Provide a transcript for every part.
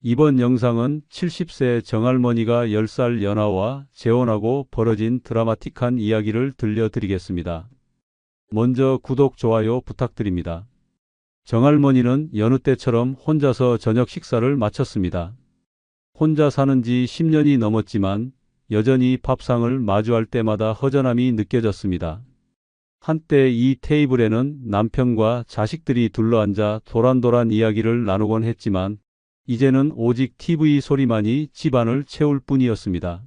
이번 영상은 70세 정할머니가 10살 연하와 재혼하고 벌어진 드라마틱한 이야기를 들려드리겠습니다. 먼저 구독, 좋아요 부탁드립니다. 정할머니는 여느 때처럼 혼자서 저녁 식사를 마쳤습니다. 혼자 사는 지 10년이 넘었지만 여전히 밥상을 마주할 때마다 허전함이 느껴졌습니다. 한때 이 테이블에는 남편과 자식들이 둘러앉아 도란도란 이야기를 나누곤 했지만 이제는 오직 TV 소리만이 집안을 채울 뿐이었습니다.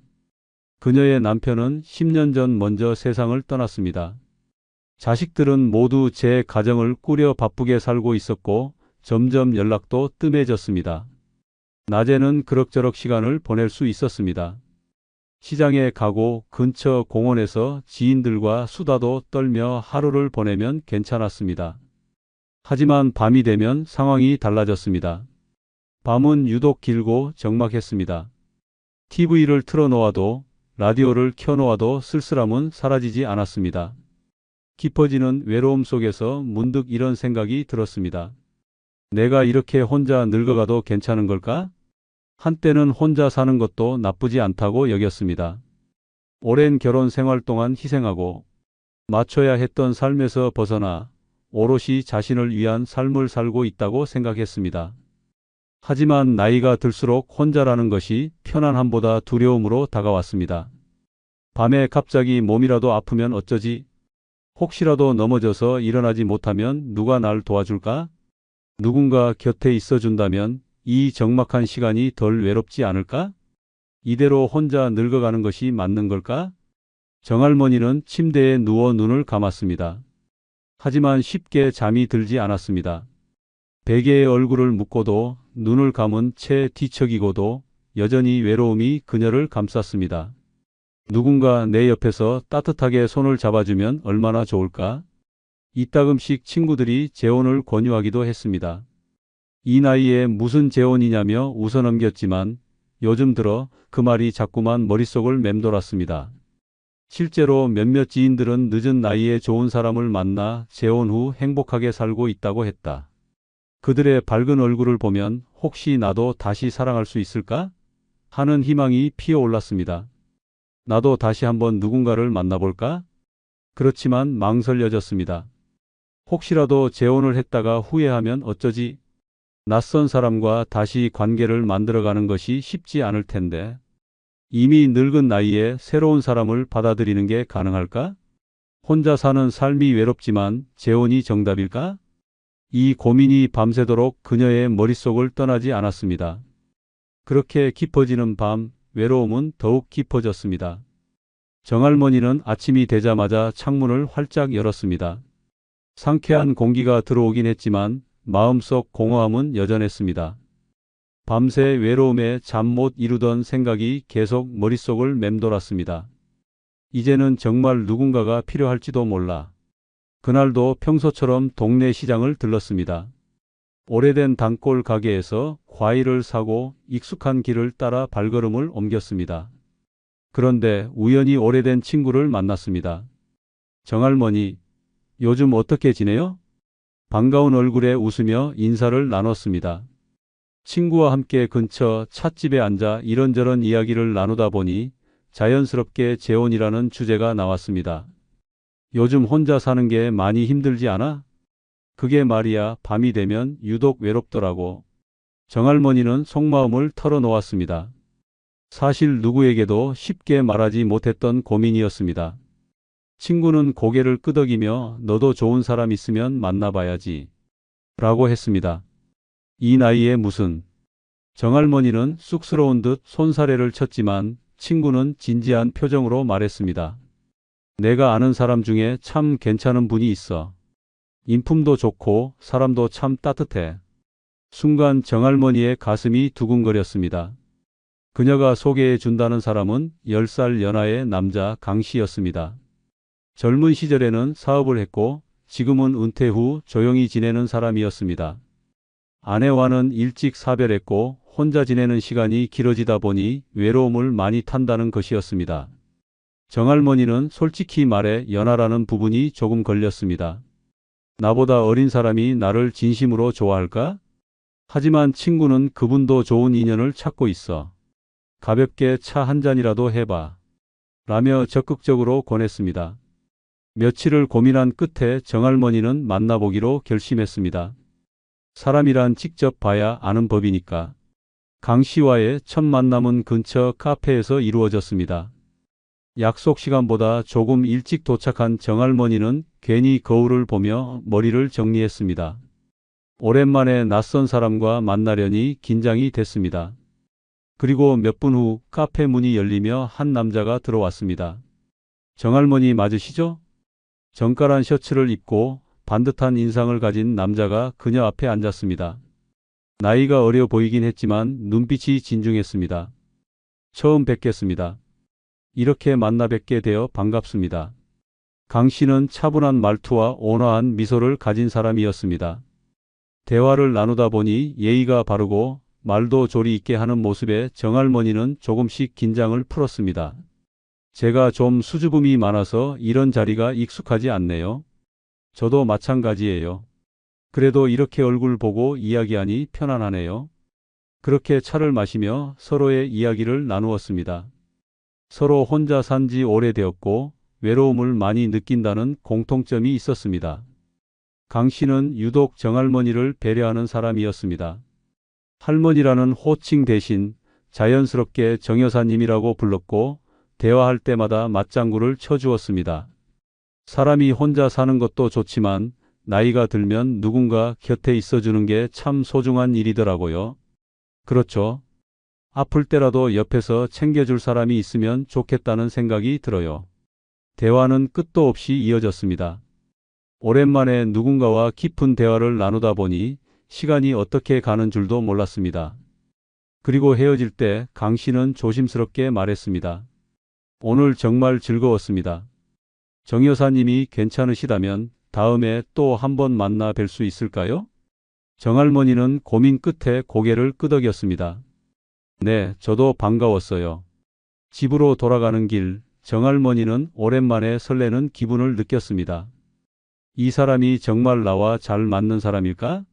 그녀의 남편은 10년 전 먼저 세상을 떠났습니다. 자식들은 모두 제 가정을 꾸려 바쁘게 살고 있었고 점점 연락도 뜸해졌습니다. 낮에는 그럭저럭 시간을 보낼 수 있었습니다. 시장에 가고 근처 공원에서 지인들과 수다도 떨며 하루를 보내면 괜찮았습니다. 하지만 밤이 되면 상황이 달라졌습니다. 밤은 유독 길고 적막했습니다. TV를 틀어놓아도 라디오를 켜놓아도 쓸쓸함은 사라지지 않았습니다. 깊어지는 외로움 속에서 문득 이런 생각이 들었습니다. 내가 이렇게 혼자 늙어가도 괜찮은 걸까? 한때는 혼자 사는 것도 나쁘지 않다고 여겼습니다. 오랜 결혼 생활 동안 희생하고 맞춰야 했던 삶에서 벗어나 오롯이 자신을 위한 삶을 살고 있다고 생각했습니다. 하지만 나이가 들수록 혼자라는 것이 편안함보다 두려움으로 다가왔습니다. 밤에 갑자기 몸이라도 아프면 어쩌지? 혹시라도 넘어져서 일어나지 못하면 누가 날 도와줄까? 누군가 곁에 있어준다면 이 적막한 시간이 덜 외롭지 않을까? 이대로 혼자 늙어가는 것이 맞는 걸까? 정할머니는 침대에 누워 눈을 감았습니다. 하지만 쉽게 잠이 들지 않았습니다. 베개에 얼굴을 묻고도 눈을 감은 채 뒤척이고도 여전히 외로움이 그녀를 감쌌습니다. 누군가 내 옆에서 따뜻하게 손을 잡아주면 얼마나 좋을까? 이따금씩 친구들이 재혼을 권유하기도 했습니다. 이 나이에 무슨 재혼이냐며 웃어넘겼지만 요즘 들어 그 말이 자꾸만 머릿속을 맴돌았습니다. 실제로 몇몇 지인들은 늦은 나이에 좋은 사람을 만나 재혼 후 행복하게 살고 있다고 했다. 그들의 밝은 얼굴을 보면 혹시 나도 다시 사랑할 수 있을까? 하는 희망이 피어올랐습니다. 나도 다시 한번 누군가를 만나볼까? 그렇지만 망설여졌습니다. 혹시라도 재혼을 했다가 후회하면 어쩌지? 낯선 사람과 다시 관계를 만들어가는 것이 쉽지 않을 텐데 이미 늙은 나이에 새로운 사람을 받아들이는 게 가능할까? 혼자 사는 삶이 외롭지만 재혼이 정답일까? 이 고민이 밤새도록 그녀의 머릿속을 떠나지 않았습니다. 그렇게 깊어지는 밤, 외로움은 더욱 깊어졌습니다. 정할머니는 아침이 되자마자 창문을 활짝 열었습니다. 상쾌한 공기가 들어오긴 했지만 마음속 공허함은 여전했습니다. 밤새 외로움에 잠 못 이루던 생각이 계속 머릿속을 맴돌았습니다. 이제는 정말 누군가가 필요할지도 몰라. 그날도 평소처럼 동네 시장을 들렀습니다. 오래된 단골 가게에서 과일을 사고 익숙한 길을 따라 발걸음을 옮겼습니다. 그런데 우연히 오래된 친구를 만났습니다. 정할머니, 요즘 어떻게 지내요? 반가운 얼굴에 웃으며 인사를 나눴습니다. 친구와 함께 근처 찻집에 앉아 이런저런 이야기를 나누다 보니 자연스럽게 재혼이라는 주제가 나왔습니다. 요즘 혼자 사는 게 많이 힘들지 않아? 그게 말이야 밤이 되면 유독 외롭더라고. 정할머니는 속마음을 털어놓았습니다. 사실 누구에게도 쉽게 말하지 못했던 고민이었습니다. 친구는 고개를 끄덕이며 너도 좋은 사람 있으면 만나봐야지 라고 했습니다. 이 나이에 무슨. 정할머니는 쑥스러운 듯 손사래를 쳤지만 친구는 진지한 표정으로 말했습니다. 내가 아는 사람 중에 참 괜찮은 분이 있어. 인품도 좋고 사람도 참 따뜻해. 순간 정할머니의 가슴이 두근거렸습니다. 그녀가 소개해 준다는 사람은 10살 연하의 남자 강씨였습니다. 젊은 시절에는 사업을 했고 지금은 은퇴 후 조용히 지내는 사람이었습니다. 아내와는 일찍 사별했고 혼자 지내는 시간이 길어지다 보니 외로움을 많이 탄다는 것이었습니다. 정할머니는 솔직히 말해 연하라는 부분이 조금 걸렸습니다. 나보다 어린 사람이 나를 진심으로 좋아할까? 하지만 친구는 그분도 좋은 인연을 찾고 있어. 가볍게 차 한 잔이라도 해봐. 라며 적극적으로 권했습니다. 며칠을 고민한 끝에 정할머니는 만나보기로 결심했습니다. 사람이란 직접 봐야 아는 법이니까. 강 씨와의 첫 만남은 근처 카페에서 이루어졌습니다. 약속 시간보다 조금 일찍 도착한 정할머니는 괜히 거울을 보며 머리를 정리했습니다. 오랜만에 낯선 사람과 만나려니 긴장이 됐습니다. 그리고 몇 분 후 카페 문이 열리며 한 남자가 들어왔습니다. 정할머니 맞으시죠? 정갈한 셔츠를 입고 반듯한 인상을 가진 남자가 그녀 앞에 앉았습니다. 나이가 어려 보이긴 했지만 눈빛이 진중했습니다. 처음 뵙겠습니다. 이렇게 만나 뵙게 되어 반갑습니다. 강 씨는 차분한 말투와 온화한 미소를 가진 사람이었습니다. 대화를 나누다 보니 예의가 바르고 말도 조리 있게 하는 모습에 정할머니는 조금씩 긴장을 풀었습니다. 제가 좀 수줍음이 많아서 이런 자리가 익숙하지 않네요. 저도 마찬가지예요. 그래도 이렇게 얼굴 보고 이야기하니 편안하네요. 그렇게 차를 마시며 서로의 이야기를 나누었습니다. 서로 혼자 산 지 오래되었고 외로움을 많이 느낀다는 공통점이 있었습니다. 강 씨는 유독 정할머니를 배려하는 사람이었습니다. 할머니라는 호칭 대신 자연스럽게 정 여사님이라고 불렀고 대화할 때마다 맞장구를 쳐주었습니다. 사람이 혼자 사는 것도 좋지만 나이가 들면 누군가 곁에 있어주는 게 참 소중한 일이더라고요. 그렇죠. 아플 때라도 옆에서 챙겨줄 사람이 있으면 좋겠다는 생각이 들어요. 대화는 끝도 없이 이어졌습니다. 오랜만에 누군가와 깊은 대화를 나누다 보니 시간이 어떻게 가는 줄도 몰랐습니다. 그리고 헤어질 때 강 씨는 조심스럽게 말했습니다. 오늘 정말 즐거웠습니다. 정 여사님이 괜찮으시다면 다음에 또 한 번 만나 뵐 수 있을까요? 정할머니는 고민 끝에 고개를 끄덕였습니다. 네, 저도 반가웠어요. 집으로 돌아가는 길, 정할머니는 오랜만에 설레는 기분을 느꼈습니다. 이 사람이 정말 나와 잘 맞는 사람일까?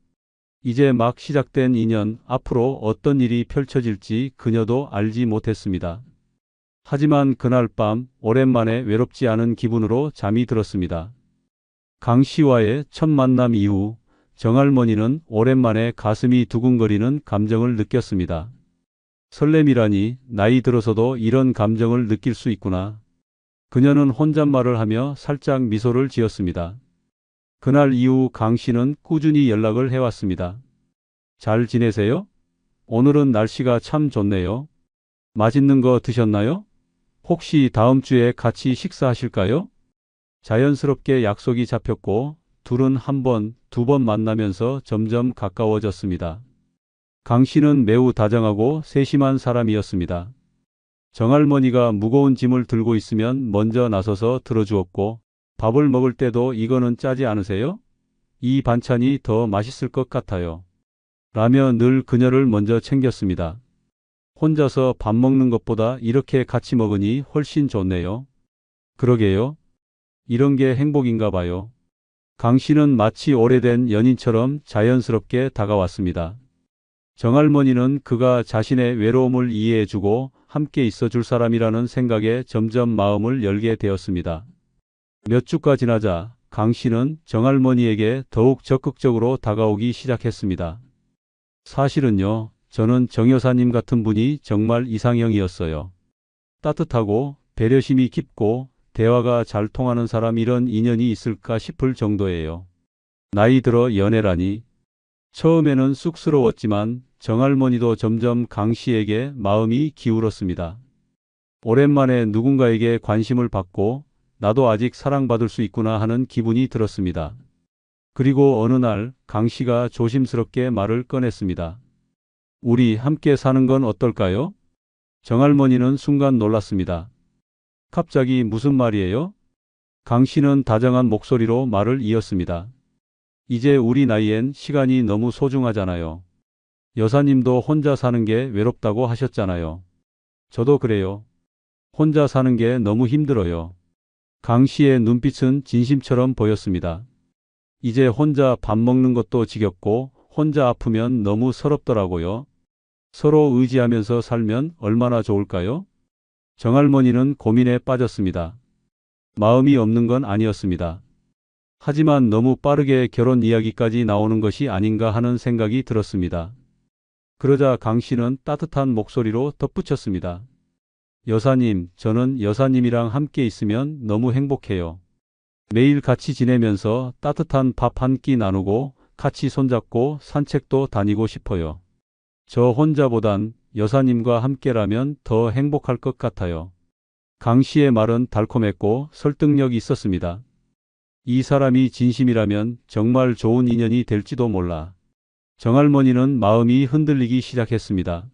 이제 막 시작된 인연, 앞으로 어떤 일이 펼쳐질지 그녀도 알지 못했습니다. 하지만 그날 밤 오랜만에 외롭지 않은 기분으로 잠이 들었습니다. 강 씨와의 첫 만남 이후 정할머니는 오랜만에 가슴이 두근거리는 감정을 느꼈습니다. 설렘이라니 나이 들어서도 이런 감정을 느낄 수 있구나. 그녀는 혼잣말을 하며 살짝 미소를 지었습니다. 그날 이후 강 씨는 꾸준히 연락을 해왔습니다. 잘 지내세요? 오늘은 날씨가 참 좋네요. 맛있는 거 드셨나요? 혹시 다음 주에 같이 식사하실까요? 자연스럽게 약속이 잡혔고 둘은 한 번, 두 번 만나면서 점점 가까워졌습니다. 강 씨는 매우 다정하고 세심한 사람이었습니다. 정할머니가 무거운 짐을 들고 있으면 먼저 나서서 들어주었고 밥을 먹을 때도 이거는 짜지 않으세요? 이 반찬이 더 맛있을 것 같아요. 라며 늘 그녀를 먼저 챙겼습니다. 혼자서 밥 먹는 것보다 이렇게 같이 먹으니 훨씬 좋네요. 그러게요. 이런 게 행복인가 봐요. 강 씨는 마치 오래된 연인처럼 자연스럽게 다가왔습니다. 정할머니는 그가 자신의 외로움을 이해해주고 함께 있어줄 사람이라는 생각에 점점 마음을 열게 되었습니다. 몇 주가 지나자 강 씨는 정할머니에게 더욱 적극적으로 다가오기 시작했습니다. 사실은요, 저는 정 여사님 같은 분이 정말 이상형이었어요. 따뜻하고 배려심이 깊고 대화가 잘 통하는 사람, 이런 인연이 있을까 싶을 정도예요. 나이 들어 연애라니. 처음에는 쑥스러웠지만 정할머니도 점점 강 씨에게 마음이 기울었습니다. 오랜만에 누군가에게 관심을 받고 나도 아직 사랑받을 수 있구나 하는 기분이 들었습니다. 그리고 어느 날 강 씨가 조심스럽게 말을 꺼냈습니다. 우리 함께 사는 건 어떨까요? 정할머니는 순간 놀랐습니다. 갑자기 무슨 말이에요? 강 씨는 다정한 목소리로 말을 이었습니다. 이제 우리 나이엔 시간이 너무 소중하잖아요. 여사님도 혼자 사는 게 외롭다고 하셨잖아요. 저도 그래요. 혼자 사는 게 너무 힘들어요. 강 씨의 눈빛은 진심처럼 보였습니다. 이제 혼자 밥 먹는 것도 지겹고 혼자 아프면 너무 서럽더라고요. 서로 의지하면서 살면 얼마나 좋을까요? 정할머니는 고민에 빠졌습니다. 마음이 없는 건 아니었습니다. 하지만 너무 빠르게 결혼 이야기까지 나오는 것이 아닌가 하는 생각이 들었습니다. 그러자 강 씨는 따뜻한 목소리로 덧붙였습니다. 여사님, 저는 여사님이랑 함께 있으면 너무 행복해요. 매일 같이 지내면서 따뜻한 밥 한 끼 나누고 같이 손잡고 산책도 다니고 싶어요. 저 혼자보단 여사님과 함께라면 더 행복할 것 같아요. 강 씨의 말은 달콤했고 설득력이 있었습니다. 이 사람이 진심이라면 정말 좋은 인연이 될지도 몰라. 정할머니는 마음이 흔들리기 시작했습니다.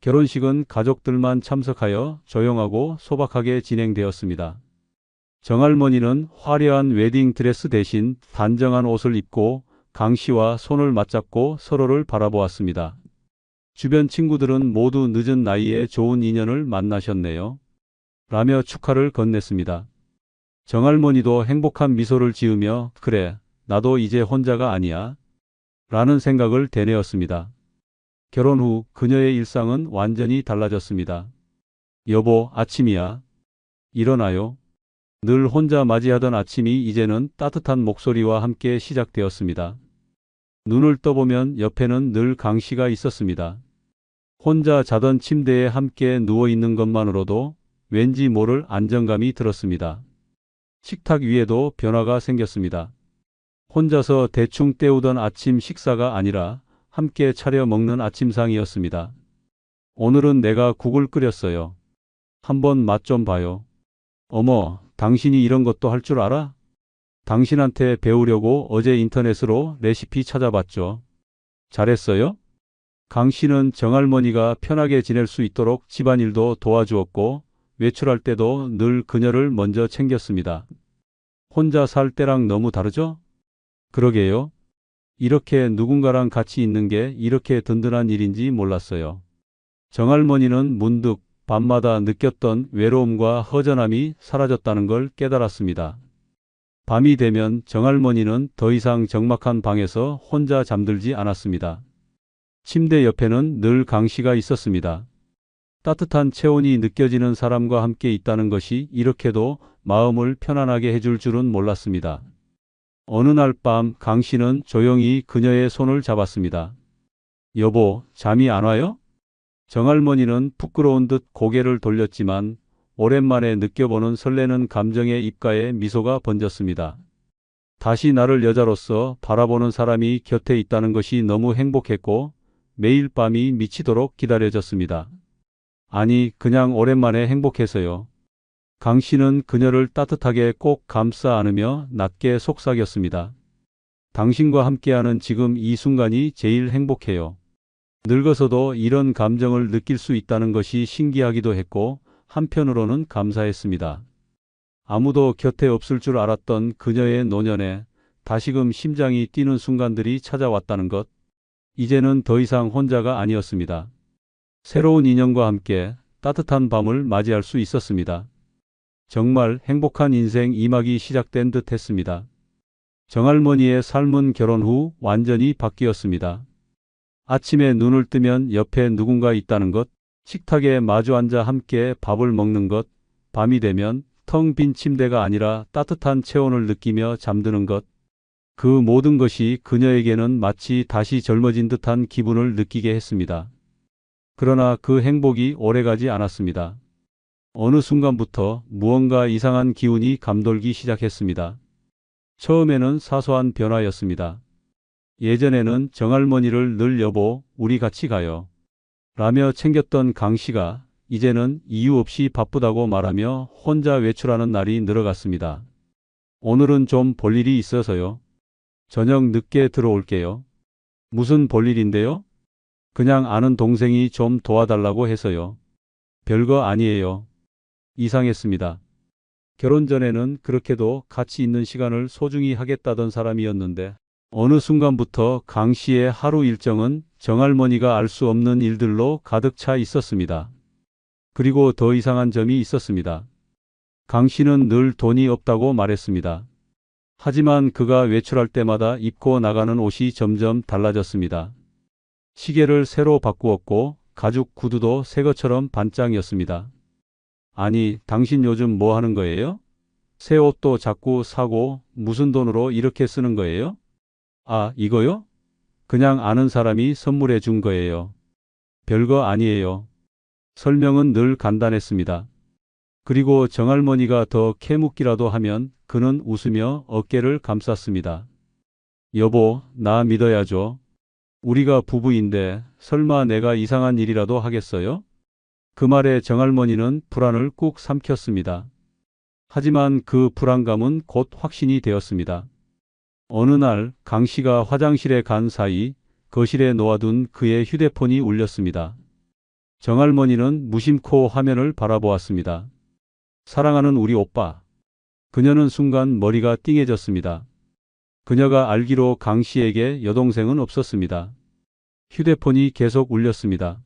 결혼식은 가족들만 참석하여 조용하고 소박하게 진행되었습니다. 정할머니는 화려한 웨딩 드레스 대신 단정한 옷을 입고 강 씨와 손을 맞잡고 서로를 바라보았습니다. 주변 친구들은 모두 늦은 나이에 좋은 인연을 만나셨네요. 라며 축하를 건넸습니다. 정할머니도 행복한 미소를 지으며 그래, 나도 이제 혼자가 아니야. 라는 생각을 되뇌었습니다. 결혼 후 그녀의 일상은 완전히 달라졌습니다. 여보, 아침이야. 일어나요. 늘 혼자 맞이하던 아침이 이제는 따뜻한 목소리와 함께 시작되었습니다. 눈을 떠보면 옆에는 늘 강 씨가 있었습니다. 혼자 자던 침대에 함께 누워있는 것만으로도 왠지 모를 안정감이 들었습니다. 식탁 위에도 변화가 생겼습니다. 혼자서 대충 때우던 아침 식사가 아니라 함께 차려 먹는 아침상이었습니다. 오늘은 내가 국을 끓였어요. 한번 맛 좀 봐요. 어머, 당신이 이런 것도 할 줄 알아? 당신한테 배우려고 어제 인터넷으로 레시피 찾아봤죠. 잘했어요? 강 씨는 정할머니가 편하게 지낼 수 있도록 집안일도 도와주었고 외출할 때도 늘 그녀를 먼저 챙겼습니다. 혼자 살 때랑 너무 다르죠? 그러게요. 이렇게 누군가랑 같이 있는 게 이렇게 든든한 일인지 몰랐어요. 정할머니는 문득 밤마다 느꼈던 외로움과 허전함이 사라졌다는 걸 깨달았습니다. 밤이 되면 정할머니는 더 이상 적막한 방에서 혼자 잠들지 않았습니다. 침대 옆에는 늘 강 씨가 있었습니다. 따뜻한 체온이 느껴지는 사람과 함께 있다는 것이 이렇게도 마음을 편안하게 해줄 줄은 몰랐습니다. 어느 날 밤 강 씨는 조용히 그녀의 손을 잡았습니다. 여보, 잠이 안 와요? 정할머니는 부끄러운 듯 고개를 돌렸지만 오랜만에 느껴보는 설레는 감정에 입가에 미소가 번졌습니다. 다시 나를 여자로서 바라보는 사람이 곁에 있다는 것이 너무 행복했고 매일 밤이 미치도록 기다려졌습니다. 아니, 그냥 오랜만에 행복해서요. 강 씨는 그녀를 따뜻하게 꼭 감싸 안으며 낮게 속삭였습니다. 당신과 함께하는 지금 이 순간이 제일 행복해요. 늙어서도 이런 감정을 느낄 수 있다는 것이 신기하기도 했고 한편으로는 감사했습니다. 아무도 곁에 없을 줄 알았던 그녀의 노년에 다시금 심장이 뛰는 순간들이 찾아왔다는 것. 이제는 더 이상 혼자가 아니었습니다. 새로운 인연과 함께 따뜻한 밤을 맞이할 수 있었습니다. 정말 행복한 인생 2막이 시작된 듯 했습니다. 정할머니의 삶은 결혼 후 완전히 바뀌었습니다. 아침에 눈을 뜨면 옆에 누군가 있다는 것, 식탁에 마주 앉아 함께 밥을 먹는 것, 밤이 되면 텅 빈 침대가 아니라 따뜻한 체온을 느끼며 잠드는 것, 그 모든 것이 그녀에게는 마치 다시 젊어진 듯한 기분을 느끼게 했습니다. 그러나 그 행복이 오래가지 않았습니다. 어느 순간부터 무언가 이상한 기운이 감돌기 시작했습니다. 처음에는 사소한 변화였습니다. 예전에는 정할머니를 늘 여보, 우리 같이 가요. 라며 챙겼던 강 씨가 이제는 이유 없이 바쁘다고 말하며 혼자 외출하는 날이 늘어갔습니다. 오늘은 좀 볼 일이 있어서요. 저녁 늦게 들어올게요. 무슨 볼일인데요? 그냥 아는 동생이 좀 도와달라고 해서요. 별거 아니에요. 이상했습니다. 결혼 전에는 그렇게도 같이 있는 시간을 소중히 하겠다던 사람이었는데 어느 순간부터 강 씨의 하루 일정은 정할머니가 알 수 없는 일들로 가득 차 있었습니다. 그리고 더 이상한 점이 있었습니다. 강 씨는 늘 돈이 없다고 말했습니다. 하지만 그가 외출할 때마다 입고 나가는 옷이 점점 달라졌습니다. 시계를 새로 바꾸었고 가죽 구두도 새 것처럼 반짝이었습니다. 아니, 당신 요즘 뭐 하는 거예요? 새 옷도 자꾸 사고 무슨 돈으로 이렇게 쓰는 거예요? 아, 이거요? 그냥 아는 사람이 선물해 준 거예요. 별거 아니에요. 설명은 늘 간단했습니다. 그리고 정할머니가 더 캐묻기라도 하면 그는 웃으며 어깨를 감쌌습니다. 여보, 나 믿어야죠. 우리가 부부인데 설마 내가 이상한 일이라도 하겠어요? 그 말에 정할머니는 불안을 꾹 삼켰습니다. 하지만 그 불안감은 곧 확신이 되었습니다. 어느 날 강 씨가 화장실에 간 사이 거실에 놓아둔 그의 휴대폰이 울렸습니다. 정할머니는 무심코 화면을 바라보았습니다. 사랑하는 우리 오빠. 그녀는 순간 머리가 띵해졌습니다. 그녀가 알기로 강 씨에게 여동생은 없었습니다. 휴대폰이 계속 울렸습니다.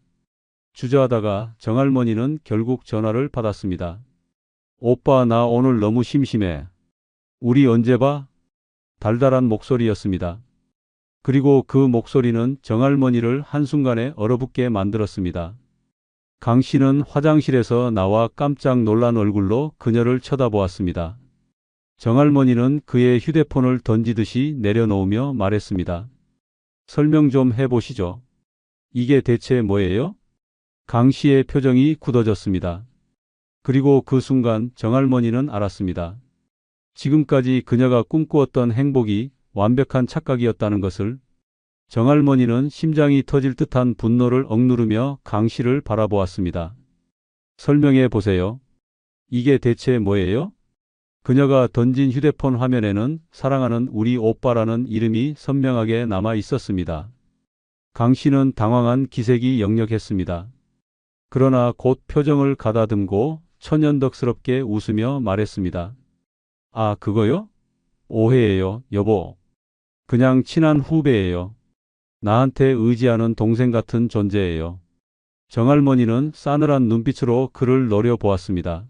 주저하다가 정할머니는 결국 전화를 받았습니다. 오빠, 나 오늘 너무 심심해. 우리 언제 봐? 달달한 목소리였습니다. 그리고 그 목소리는 정할머니를 한순간에 얼어붙게 만들었습니다. 강 씨는 화장실에서 나와 깜짝 놀란 얼굴로 그녀를 쳐다보았습니다. 정할머니는 그의 휴대폰을 던지듯이 내려놓으며 말했습니다. 설명 좀 해보시죠. 이게 대체 뭐예요? 강 씨의 표정이 굳어졌습니다. 그리고 그 순간 정할머니는 알았습니다. 지금까지 그녀가 꿈꾸었던 행복이 완벽한 착각이었다는 것을. 정할머니는 심장이 터질 듯한 분노를 억누르며 강 씨를 바라보았습니다. 설명해 보세요. 이게 대체 뭐예요? 그녀가 던진 휴대폰 화면에는 사랑하는 우리 오빠라는 이름이 선명하게 남아 있었습니다. 강 씨는 당황한 기색이 역력했습니다. 그러나 곧 표정을 가다듬고 천연덕스럽게 웃으며 말했습니다. 아, 그거요? 오해예요, 여보. 그냥 친한 후배예요. 나한테 의지하는 동생 같은 존재예요. 정할머니는 싸늘한 눈빛으로 그를 노려보았습니다.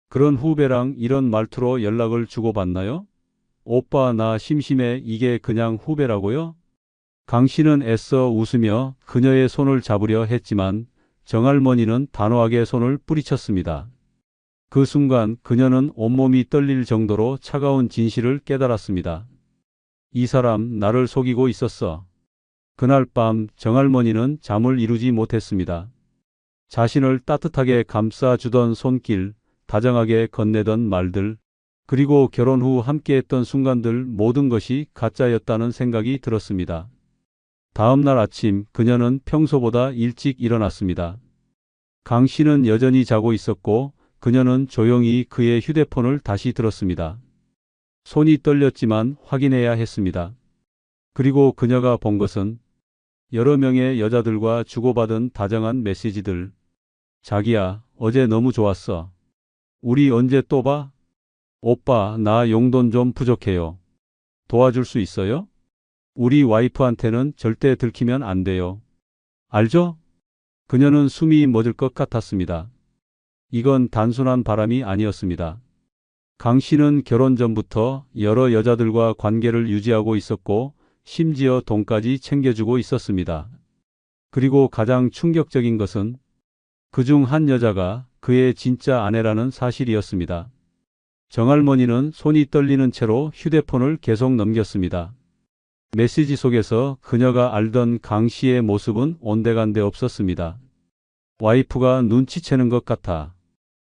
그런 후배랑 이런 말투로 연락을 주고받나요? 오빠, 나 심심해. 이게 그냥 후배라고요? 강 씨는 애써 웃으며 그녀의 손을 잡으려 했지만 정할머니는 단호하게 손을 뿌리쳤습니다. 그 순간 그녀는 온몸이 떨릴 정도로 차가운 진실을 깨달았습니다. 이 사람 나를 속이고 있었어. 그날 밤 정할머니는 잠을 이루지 못했습니다. 자신을 따뜻하게 감싸주던 손길, 다정하게 건네던 말들, 그리고 결혼 후 함께했던 순간들 모든 것이 가짜였다는 생각이 들었습니다. 다음 날 아침 그녀는 평소보다 일찍 일어났습니다. 강 씨는 여전히 자고 있었고 그녀는 조용히 그의 휴대폰을 다시 들었습니다. 손이 떨렸지만 확인해야 했습니다. 그리고 그녀가 본 것은 여러 명의 여자들과 주고받은 다정한 메시지들. 자기야, 어제 너무 좋았어. 우리 언제 또 봐? 오빠, 나 용돈 좀 부족해요. 도와줄 수 있어요? 우리 와이프한테는 절대 들키면 안 돼요. 알죠? 그녀는 숨이 멎을 것 같았습니다. 이건 단순한 바람이 아니었습니다. 강 씨는 결혼 전부터 여러 여자들과 관계를 유지하고 있었고 심지어 돈까지 챙겨주고 있었습니다. 그리고 가장 충격적인 것은 그중 한 여자가 그의 진짜 아내라는 사실이었습니다. 정할머니는 손이 떨리는 채로 휴대폰을 계속 넘겼습니다. 메시지 속에서 그녀가 알던 강 씨의 모습은 온데간데 없었습니다. 와이프가 눈치채는 것 같아.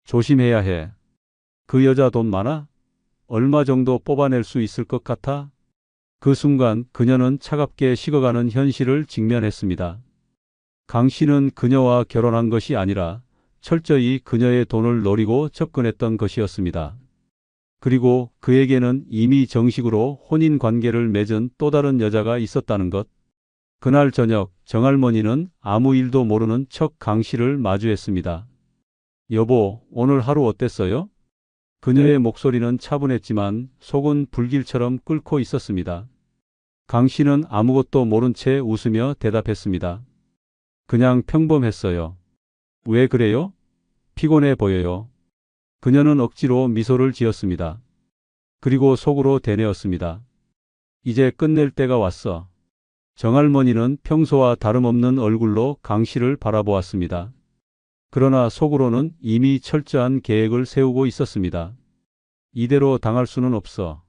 조심해야 해. 그 여자 돈 많아? 얼마 정도 뽑아낼 수 있을 것 같아? 그 순간 그녀는 차갑게 식어가는 현실을 직면했습니다. 강 씨는 그녀와 결혼한 것이 아니라 철저히 그녀의 돈을 노리고 접근했던 것이었습니다. 그리고 그에게는 이미 정식으로 혼인 관계를 맺은 또 다른 여자가 있었다는 것. 그날 저녁 정할머니는 아무 일도 모르는 척 강 씨를 마주했습니다. 여보, 오늘 하루 어땠어요? 그녀의 목소리는 차분했지만 속은 불길처럼 끓고 있었습니다. 강 씨는 아무것도 모른 채 웃으며 대답했습니다. 그냥 평범했어요. 왜 그래요? 피곤해 보여요. 그녀는 억지로 미소를 지었습니다. 그리고 속으로 되뇌었습니다. 이제 끝낼 때가 왔어. 정할머니는 평소와 다름없는 얼굴로 강 씨를 바라보았습니다. 그러나 속으로는 이미 철저한 계획을 세우고 있었습니다. 이대로 당할 수는 없어.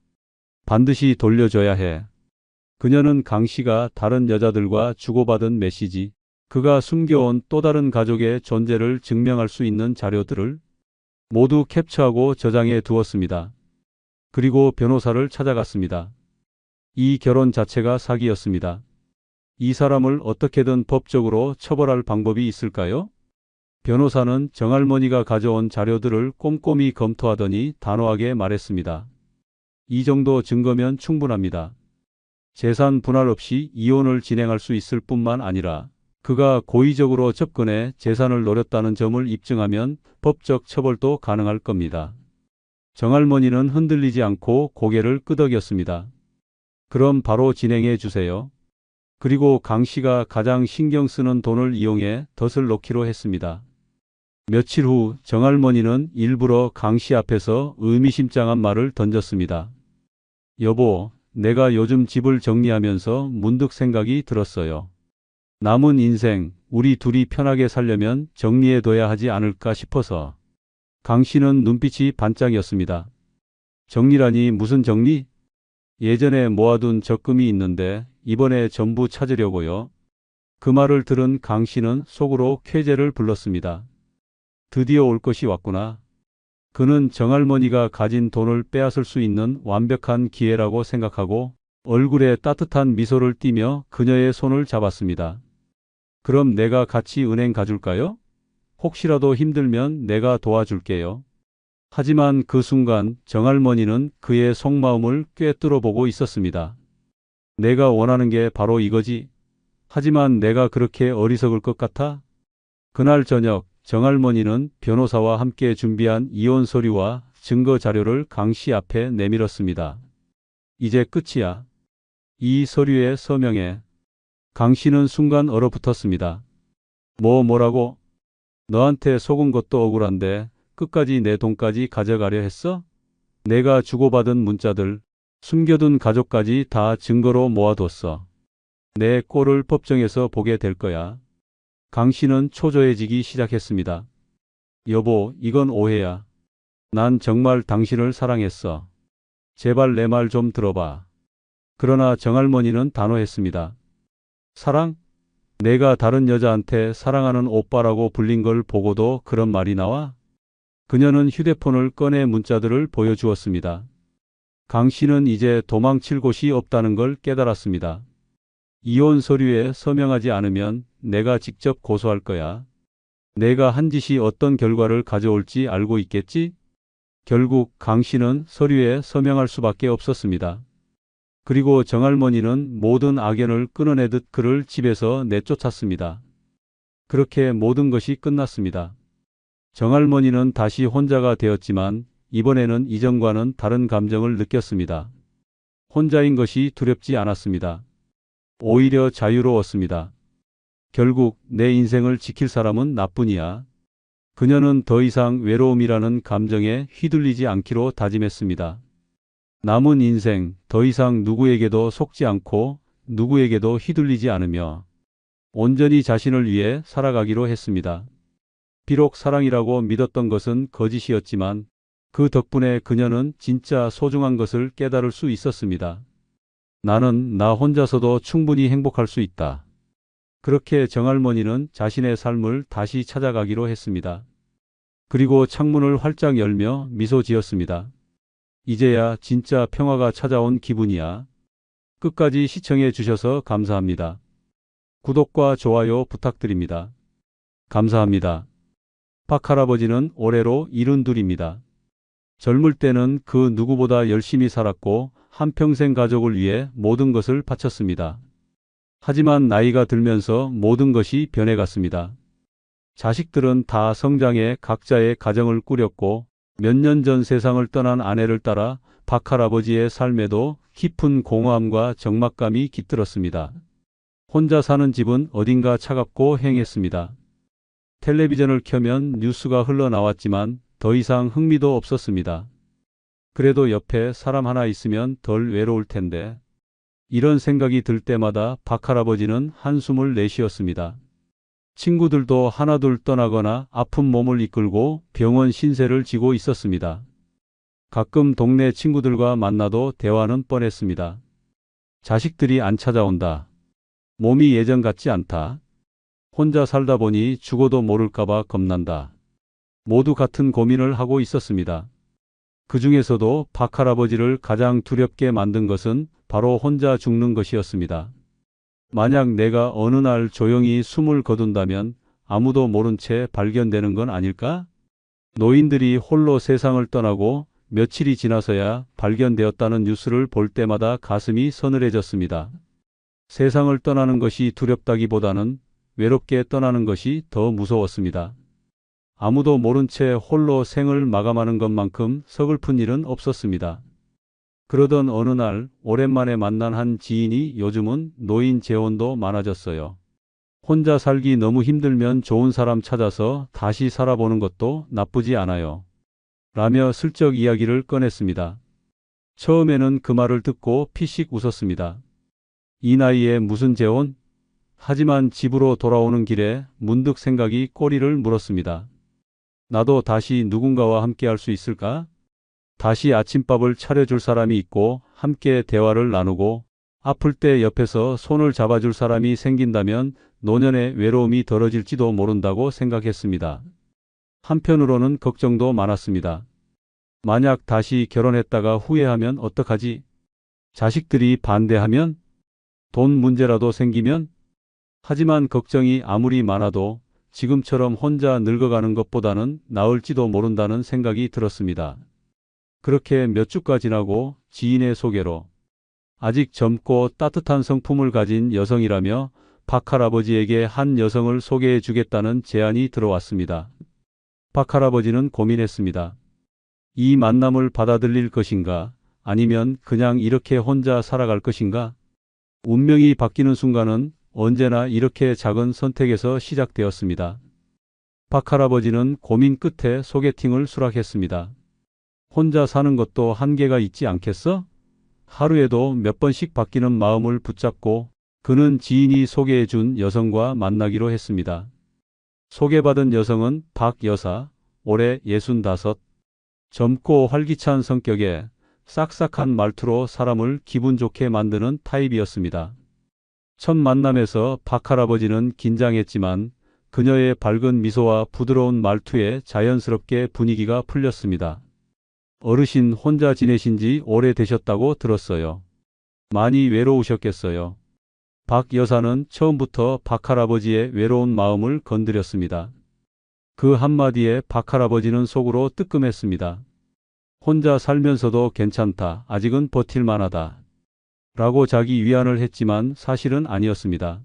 반드시 돌려줘야 해. 그녀는 강 씨가 다른 여자들과 주고받은 메시지, 그가 숨겨온 또 다른 가족의 존재를 증명할 수 있는 자료들을 모두 캡처하고 저장해 두었습니다. 그리고 변호사를 찾아갔습니다. 이 결혼 자체가 사기였습니다. 이 사람을 어떻게든 법적으로 처벌할 방법이 있을까요? 변호사는 정할머니가 가져온 자료들을 꼼꼼히 검토하더니 단호하게 말했습니다. 이 정도 증거면 충분합니다. 재산 분할 없이 이혼을 진행할 수 있을 뿐만 아니라 그가 고의적으로 접근해 재산을 노렸다는 점을 입증하면 법적 처벌도 가능할 겁니다. 정할머니는 흔들리지 않고 고개를 끄덕였습니다. 그럼 바로 진행해 주세요. 그리고 강 씨가 가장 신경 쓰는 돈을 이용해 덫을 놓기로 했습니다. 며칠 후 정할머니는 일부러 강 씨 앞에서 의미심장한 말을 던졌습니다. 여보, 내가 요즘 집을 정리하면서 문득 생각이 들었어요. 남은 인생 우리 둘이 편하게 살려면 정리해둬야 하지 않을까 싶어서. 강 씨는 눈빛이 반짝이었습니다. 정리라니 무슨 정리? 예전에 모아둔 적금이 있는데 이번에 전부 찾으려고요. 그 말을 들은 강 씨는 속으로 쾌재를 불렀습니다. 드디어 올 것이 왔구나. 그는 정할머니가 가진 돈을 빼앗을 수 있는 완벽한 기회라고 생각하고 얼굴에 따뜻한 미소를 띠며 그녀의 손을 잡았습니다. 그럼 내가 같이 은행 가줄까요? 혹시라도 힘들면 내가 도와줄게요. 하지만 그 순간 정할머니는 그의 속마음을 꿰뚫어 보고 있었습니다. 내가 원하는 게 바로 이거지. 하지만 내가 그렇게 어리석을 것 같아? 그날 저녁 정할머니는 변호사와 함께 준비한 이혼 서류와 증거 자료를 강 씨 앞에 내밀었습니다. 이제 끝이야. 이 서류에 서명해. 강 씨는 순간 얼어붙었습니다. 뭐라고? 너한테 속은 것도 억울한데 끝까지 내 돈까지 가져가려 했어? 내가 주고받은 문자들, 숨겨둔 가족까지 다 증거로 모아뒀어. 내 꼴을 법정에서 보게 될 거야. 강 씨는 초조해지기 시작했습니다. 여보, 이건 오해야. 난 정말 당신을 사랑했어. 제발 내 말 좀 들어봐. 그러나 정할머니는 단호했습니다. 사랑? 내가 다른 여자한테 사랑하는 오빠라고 불린 걸 보고도 그런 말이 나와? 그녀는 휴대폰을 꺼내 문자들을 보여주었습니다. 강 씨는 이제 도망칠 곳이 없다는 걸 깨달았습니다. 이혼 서류에 서명하지 않으면 내가 직접 고소할 거야. 내가 한 짓이 어떤 결과를 가져올지 알고 있겠지? 결국 강 씨는 서류에 서명할 수밖에 없었습니다. 그리고 정할머니는 모든 악연을 끊어내듯 그를 집에서 내쫓았습니다. 그렇게 모든 것이 끝났습니다. 정할머니는 다시 혼자가 되었지만 이번에는 이전과는 다른 감정을 느꼈습니다. 혼자인 것이 두렵지 않았습니다. 오히려 자유로웠습니다. 결국 내 인생을 지킬 사람은 나뿐이야. 그녀는 더 이상 외로움이라는 감정에 휘둘리지 않기로 다짐했습니다. 남은 인생 더 이상 누구에게도 속지 않고 누구에게도 휘둘리지 않으며 온전히 자신을 위해 살아가기로 했습니다. 비록 사랑이라고 믿었던 것은 거짓이었지만 그 덕분에 그녀는 진짜 소중한 것을 깨달을 수 있었습니다. 나는 나 혼자서도 충분히 행복할 수 있다. 그렇게 정할머니는 자신의 삶을 다시 찾아가기로 했습니다. 그리고 창문을 활짝 열며 미소 지었습니다. 이제야 진짜 평화가 찾아온 기분이야. 끝까지 시청해 주셔서 감사합니다. 구독과 좋아요 부탁드립니다. 감사합니다. 박할아버지는 올해로 72입니다. 젊을 때는 그 누구보다 열심히 살았고 한평생 가족을 위해 모든 것을 바쳤습니다. 하지만 나이가 들면서 모든 것이 변해갔습니다. 자식들은 다 성장해 각자의 가정을 꾸렸고 몇 년 전 세상을 떠난 아내를 따라 박할아버지의 삶에도 깊은 공허함과 적막감이 깃들었습니다. 혼자 사는 집은 어딘가 차갑고 행했습니다. 텔레비전을 켜면 뉴스가 흘러나왔지만 더 이상 흥미도 없었습니다. 그래도 옆에 사람 하나 있으면 덜 외로울 텐데. 이런 생각이 들 때마다 박 할아버지는 한숨을 내쉬었습니다. 친구들도 하나둘 떠나거나 아픈 몸을 이끌고 병원 신세를 지고 있었습니다. 가끔 동네 친구들과 만나도 대화는 뻔했습니다. 자식들이 안 찾아온다. 몸이 예전 같지 않다. 혼자 살다 보니 죽어도 모를까봐 겁난다. 모두 같은 고민을 하고 있었습니다. 그 중에서도 박 할아버지를 가장 두렵게 만든 것은 바로 혼자 죽는 것이었습니다. 만약 내가 어느 날 조용히 숨을 거둔다면 아무도 모른 채 발견되는 건 아닐까? 노인들이 홀로 세상을 떠나고 며칠이 지나서야 발견되었다는 뉴스를 볼 때마다 가슴이 서늘해졌습니다. 세상을 떠나는 것이 두렵다기보다는 외롭게 떠나는 것이 더 무서웠습니다. 아무도 모른 채 홀로 생을 마감하는 것만큼 서글픈 일은 없었습니다. 그러던 어느 날 오랜만에 만난 한 지인이 요즘은 노인 재혼도 많아졌어요. 혼자 살기 너무 힘들면 좋은 사람 찾아서 다시 살아보는 것도 나쁘지 않아요. 라며 슬쩍 이야기를 꺼냈습니다. 처음에는 그 말을 듣고 피식 웃었습니다. 이 나이에 무슨 재혼? 하지만 집으로 돌아오는 길에 문득 생각이 꼬리를 물었습니다. 나도 다시 누군가와 함께 할 수 있을까? 다시 아침밥을 차려줄 사람이 있고 함께 대화를 나누고 아플 때 옆에서 손을 잡아줄 사람이 생긴다면 노년의 외로움이 덜어질지도 모른다고 생각했습니다. 한편으로는 걱정도 많았습니다. 만약 다시 결혼했다가 후회하면 어떡하지? 자식들이 반대하면? 돈 문제라도 생기면? 하지만 걱정이 아무리 많아도 지금처럼 혼자 늙어가는 것보다는 나을지도 모른다는 생각이 들었습니다. 그렇게 몇 주가 지나고 지인의 소개로 아직 젊고 따뜻한 성품을 가진 여성이라며 박 할아버지에게 한 여성을 소개해 주겠다는 제안이 들어왔습니다. 박 할아버지는 고민했습니다. 이 만남을 받아들일 것인가, 아니면 그냥 이렇게 혼자 살아갈 것인가? 운명이 바뀌는 순간은 언제나 이렇게 작은 선택에서 시작되었습니다. 박 할아버지는 고민 끝에 소개팅을 수락했습니다. 혼자 사는 것도 한계가 있지 않겠어? 하루에도 몇 번씩 바뀌는 마음을 붙잡고 그는 지인이 소개해 준 여성과 만나기로 했습니다. 소개받은 여성은 박 여사, 올해 65, 젊고 활기찬 성격에 싹싹한 말투로 사람을 기분 좋게 만드는 타입이었습니다. 첫 만남에서 박 할아버지는 긴장했지만 그녀의 밝은 미소와 부드러운 말투에 자연스럽게 분위기가 풀렸습니다. 어르신 혼자 지내신 지 오래되셨다고 들었어요. 많이 외로우셨겠어요. 박 여사는 처음부터 박 할아버지의 외로운 마음을 건드렸습니다. 그 한마디에 박 할아버지는 속으로 뜨끔했습니다. 혼자 살면서도 괜찮다. 아직은 버틸만하다. 라고 자기 위안을 했지만 사실은 아니었습니다.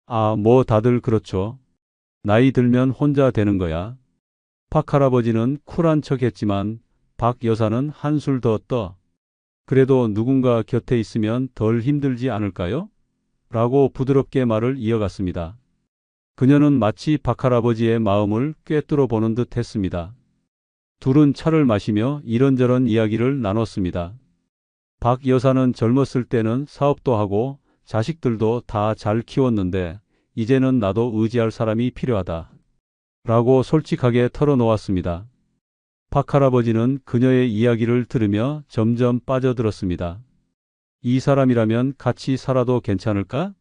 아, 뭐 다들 그렇죠. 나이 들면 혼자 되는 거야. 박 할아버지는 쿨한 척 했지만 박 여사는 한술 더 떠. 그래도 누군가 곁에 있으면 덜 힘들지 않을까요? 라고 부드럽게 말을 이어갔습니다. 그녀는 마치 박 할아버지의 마음을 꿰뚫어 보는 듯 했습니다. 둘은 차를 마시며 이런저런 이야기를 나눴습니다. 박 여사는 젊었을 때는 사업도 하고 자식들도 다 잘 키웠는데 이제는 나도 의지할 사람이 필요하다. 라고 솔직하게 털어놓았습니다. 박 할아버지는 그녀의 이야기를 들으며 점점 빠져들었습니다. 이 사람이라면 같이 살아도 괜찮을까?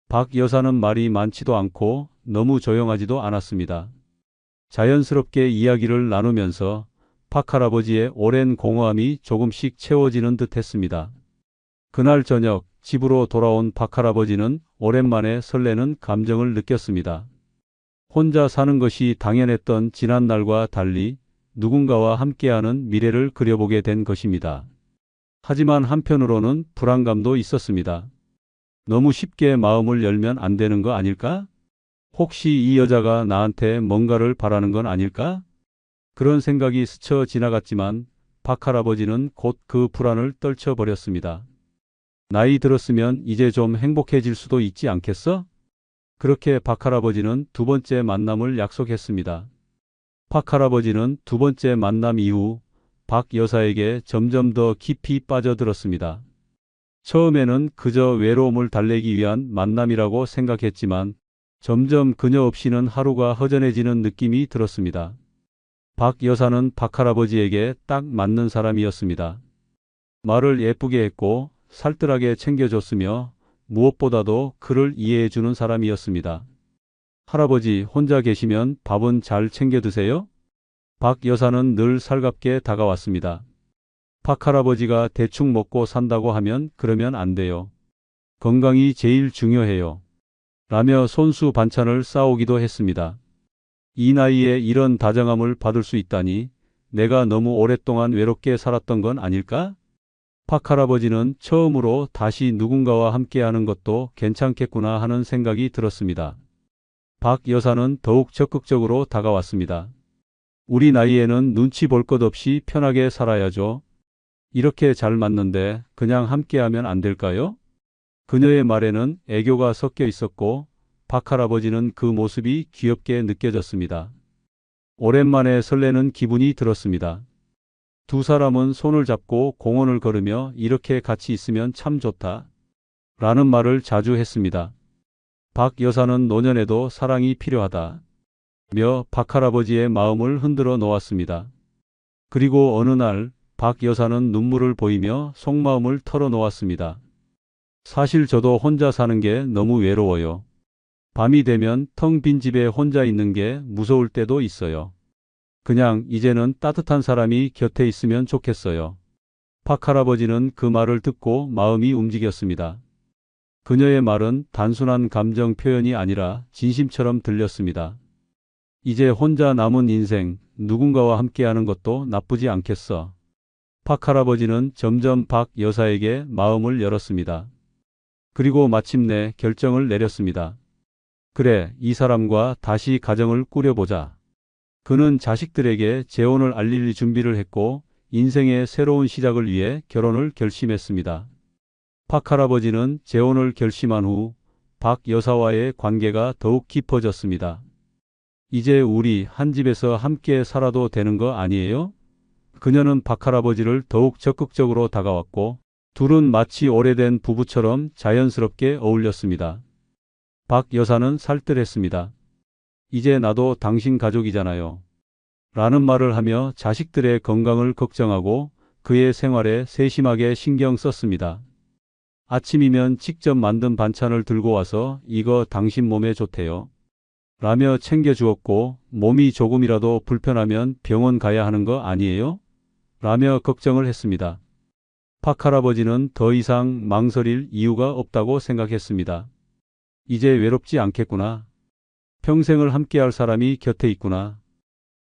박 여사는 말이 많지도 않고 너무 조용하지도 않았습니다. 자연스럽게 이야기를 나누면서 박 할아버지의 오랜 공허함이 조금씩 채워지는 듯 했습니다. 그날 저녁 집으로 돌아온 박 할아버지는 오랜만에 설레는 감정을 느꼈습니다. 혼자 사는 것이 당연했던 지난날과 달리 누군가와 함께하는 미래를 그려보게 된 것입니다. 하지만 한편으로는 불안감도 있었습니다. 너무 쉽게 마음을 열면 안 되는 거 아닐까? 혹시 이 여자가 나한테 뭔가를 바라는 건 아닐까? 그런 생각이 스쳐 지나갔지만 박 할아버지는 곧 그 불안을 떨쳐버렸습니다. 나이 들었으면 이제 좀 행복해질 수도 있지 않겠어? 그렇게 박 할아버지는 두 번째 만남을 약속했습니다. 박 할아버지는 두 번째 만남 이후 박 여사에게 점점 더 깊이 빠져들었습니다. 처음에는 그저 외로움을 달래기 위한 만남이라고 생각했지만 점점 그녀 없이는 하루가 허전해지는 느낌이 들었습니다. 박 여사는 박 할아버지에게 딱 맞는 사람이었습니다. 말을 예쁘게 했고 살뜰하게 챙겨줬으며 무엇보다도 그를 이해해주는 사람이었습니다. 할아버지 혼자 계시면 밥은 잘 챙겨 드세요? 박 여사는 늘 살갑게 다가왔습니다. 박 할아버지가 대충 먹고 산다고 하면 그러면 안 돼요. 건강이 제일 중요해요. 라며 손수 반찬을 싸오기도 했습니다. 이 나이에 이런 다정함을 받을 수 있다니 내가 너무 오랫동안 외롭게 살았던 건 아닐까? 박 할아버지는 처음으로 다시 누군가와 함께하는 것도 괜찮겠구나 하는 생각이 들었습니다. 박 여사는 더욱 적극적으로 다가왔습니다. 우리 나이에는 눈치 볼 것 없이 편하게 살아야죠. 이렇게 잘 맞는데 그냥 함께하면 안 될까요? 그녀의 말에는 애교가 섞여 있었고 박 할아버지는 그 모습이 귀엽게 느껴졌습니다. 오랜만에 설레는 기분이 들었습니다. 두 사람은 손을 잡고 공원을 걸으며 이렇게 같이 있으면 참 좋다. 라는 말을 자주 했습니다. 박 여사는 노년에도 사랑이 필요하다. 며 박 할아버지의 마음을 흔들어 놓았습니다. 그리고 어느 날 박 여사는 눈물을 보이며 속마음을 털어 놓았습니다. 사실 저도 혼자 사는 게 너무 외로워요. 밤이 되면 텅 빈 집에 혼자 있는 게 무서울 때도 있어요. 그냥 이제는 따뜻한 사람이 곁에 있으면 좋겠어요. 박 할아버지는 그 말을 듣고 마음이 움직였습니다. 그녀의 말은 단순한 감정 표현이 아니라 진심처럼 들렸습니다. 이제 혼자 남은 인생, 누군가와 함께하는 것도 나쁘지 않겠어. 박 할아버지는 점점 박 여사에게 마음을 열었습니다. 그리고 마침내 결정을 내렸습니다. 그래, 이 사람과 다시 가정을 꾸려보자. 그는 자식들에게 재혼을 알릴 준비를 했고 인생의 새로운 시작을 위해 결혼을 결심했습니다. 박 할아버지는 재혼을 결심한 후 박 여사와의 관계가 더욱 깊어졌습니다. 이제 우리 한 집에서 함께 살아도 되는 거 아니에요? 그녀는 박 할아버지를 더욱 적극적으로 다가왔고 둘은 마치 오래된 부부처럼 자연스럽게 어울렸습니다. 박 여사는 살뜰했습니다. 이제 나도 당신 가족이잖아요. 라는 말을 하며 자식들의 건강을 걱정하고 그의 생활에 세심하게 신경 썼습니다. 아침이면 직접 만든 반찬을 들고 와서 이거 당신 몸에 좋대요. 라며 챙겨주었고 몸이 조금이라도 불편하면 병원 가야 하는 거 아니에요? 라며 걱정을 했습니다. 박 할아버지는 더 이상 망설일 이유가 없다고 생각했습니다. 이제 외롭지 않겠구나. 평생을 함께할 사람이 곁에 있구나.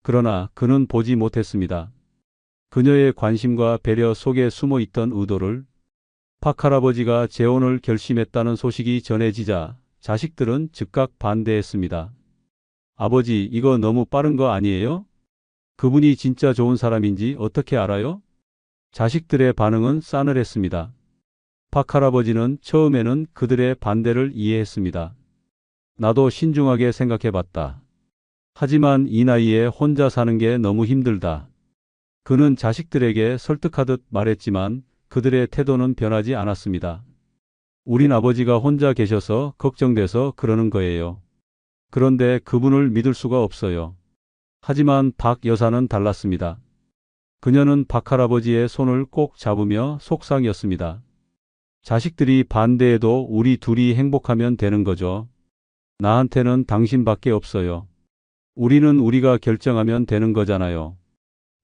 그러나 그는 보지 못했습니다. 그녀의 관심과 배려 속에 숨어 있던 의도를. 박 할아버지가 재혼을 결심했다는 소식이 전해지자 자식들은 즉각 반대했습니다. 아버지, 이거 너무 빠른 거 아니에요? 그분이 진짜 좋은 사람인지 어떻게 알아요? 자식들의 반응은 싸늘했습니다. 박 할아버지는 처음에는 그들의 반대를 이해했습니다. 나도 신중하게 생각해봤다. 하지만 이 나이에 혼자 사는 게 너무 힘들다. 그는 자식들에게 설득하듯 말했지만 그들의 태도는 변하지 않았습니다. 우린 아버지가 혼자 계셔서 걱정돼서 그러는 거예요. 그런데 그분을 믿을 수가 없어요. 하지만 박 여사는 달랐습니다. 그녀는 박 할아버지의 손을 꼭 잡으며 속상이었습니다. 자식들이 반대해도 우리 둘이 행복하면 되는 거죠. 나한테는 당신밖에 없어요. 우리는 우리가 결정하면 되는 거잖아요.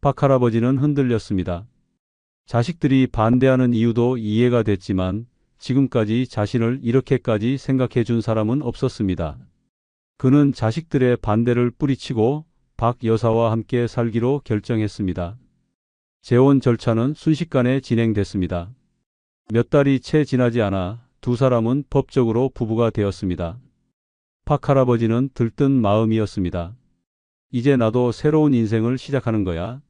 박 할아버지는 흔들렸습니다. 자식들이 반대하는 이유도 이해가 됐지만 지금까지 자신을 이렇게까지 생각해 준 사람은 없었습니다. 그는 자식들의 반대를 뿌리치고 박 여사와 함께 살기로 결정했습니다. 재혼 절차는 순식간에 진행됐습니다. 몇 달이 채 지나지 않아 두 사람은 법적으로 부부가 되었습니다. 박 할아버지는 들뜬 마음이었습니다. 이제 나도 새로운 인생을 시작하는 거야.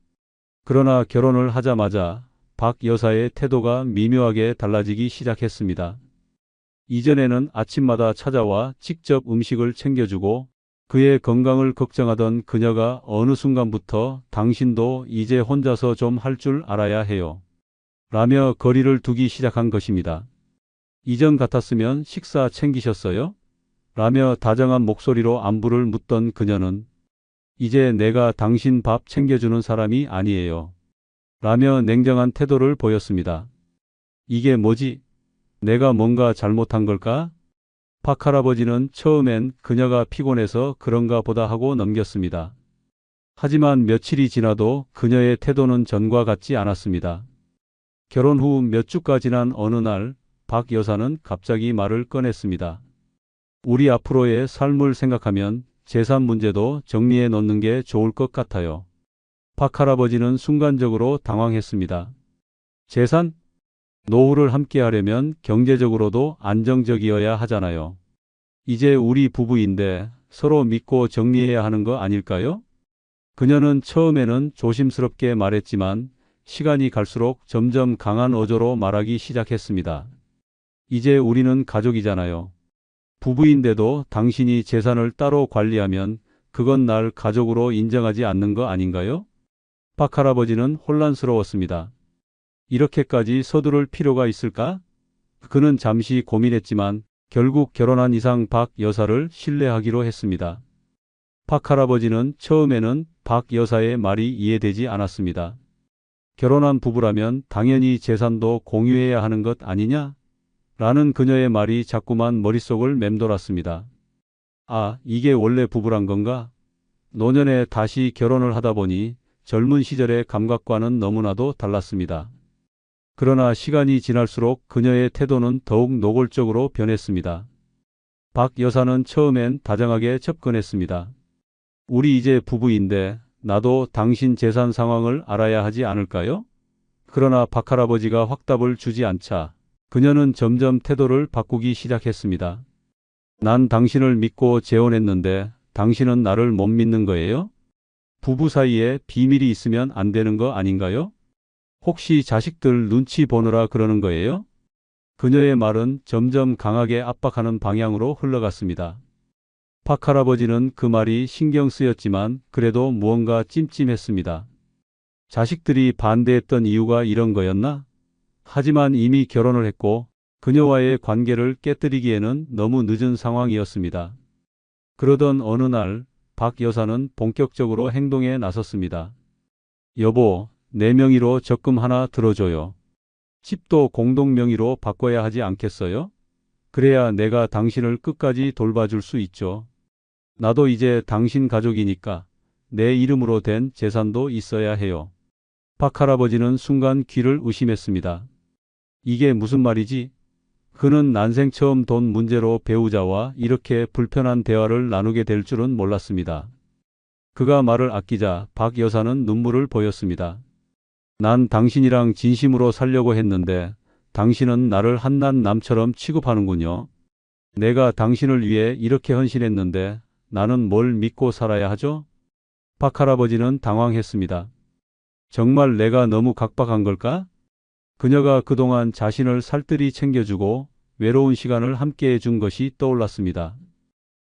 그러나 결혼을 하자마자 박 여사의 태도가 미묘하게 달라지기 시작했습니다. 이전에는 아침마다 찾아와 직접 음식을 챙겨주고 그의 건강을 걱정하던 그녀가 어느 순간부터 당신도 이제 혼자서 좀 할 줄 알아야 해요. 라며 거리를 두기 시작한 것입니다. 이전 같았으면 식사 챙기셨어요? 라며 다정한 목소리로 안부를 묻던 그녀는 이제 내가 당신 밥 챙겨주는 사람이 아니에요. 라며 냉정한 태도를 보였습니다. 이게 뭐지? 내가 뭔가 잘못한 걸까? 박 할아버지는 처음엔 그녀가 피곤해서 그런가 보다 하고 넘겼습니다. 하지만 며칠이 지나도 그녀의 태도는 전과 같지 않았습니다. 결혼 후 몇 주가 지난 어느 날 박 여사는 갑자기 말을 꺼냈습니다. 우리 앞으로의 삶을 생각하면 재산 문제도 정리해 놓는 게 좋을 것 같아요. 박 할아버지는 순간적으로 당황했습니다. 재산? 노후를 함께 하려면 경제적으로도 안정적이어야 하잖아요. 이제 우리 부부인데 서로 믿고 정리해야 하는 거 아닐까요? 그녀는 처음에는 조심스럽게 말했지만 시간이 갈수록 점점 강한 어조로 말하기 시작했습니다. 이제 우리는 가족이잖아요. 부부인데도 당신이 재산을 따로 관리하면 그건 날 가족으로 인정하지 않는 거 아닌가요? 박 할아버지는 혼란스러웠습니다. 이렇게까지 서두를 필요가 있을까? 그는 잠시 고민했지만 결국 결혼한 이상 박 여사를 신뢰하기로 했습니다. 박 할아버지는 처음에는 박 여사의 말이 이해되지 않았습니다. 결혼한 부부라면 당연히 재산도 공유해야 하는 것 아니냐? 라는 그녀의 말이 자꾸만 머릿속을 맴돌았습니다. 아, 이게 원래 부부란 건가? 노년에 다시 결혼을 하다 보니 젊은 시절의 감각과는 너무나도 달랐습니다. 그러나 시간이 지날수록 그녀의 태도는 더욱 노골적으로 변했습니다. 박 여사는 처음엔 다정하게 접근했습니다. 우리 이제 부부인데 나도 당신 재산 상황을 알아야 하지 않을까요? 그러나 박 할아버지가 확답을 주지 않자 그녀는 점점 태도를 바꾸기 시작했습니다. 난 당신을 믿고 재혼했는데 당신은 나를 못 믿는 거예요? 부부 사이에 비밀이 있으면 안 되는 거 아닌가요? 혹시 자식들 눈치 보느라 그러는 거예요? 그녀의 말은 점점 강하게 압박하는 방향으로 흘러갔습니다. 박 할아버지는 그 말이 신경 쓰였지만 그래도 무언가 찜찜했습니다. 자식들이 반대했던 이유가 이런 거였나? 하지만 이미 결혼을 했고 그녀와의 관계를 깨뜨리기에는 너무 늦은 상황이었습니다. 그러던 어느 날 박 여사는 본격적으로 행동에 나섰습니다. 여보, 내 명의로 적금 하나 들어줘요. 집도 공동 명의로 바꿔야 하지 않겠어요? 그래야 내가 당신을 끝까지 돌봐줄 수 있죠. 나도 이제 당신 가족이니까 내 이름으로 된 재산도 있어야 해요. 박 할아버지는 순간 귀를 의심했습니다. 이게 무슨 말이지? 그는 난생 처음 돈 문제로 배우자와 이렇게 불편한 대화를 나누게 될 줄은 몰랐습니다. 그가 말을 아끼자 박 여사는 눈물을 보였습니다. 난 당신이랑 진심으로 살려고 했는데 당신은 나를 한낱 남처럼 취급하는군요. 내가 당신을 위해 이렇게 헌신했는데 나는 뭘 믿고 살아야 하죠? 박 할아버지는 당황했습니다. 정말 내가 너무 각박한 걸까? 그녀가 그동안 자신을 살뜰히 챙겨주고 외로운 시간을 함께 해준 것이 떠올랐습니다.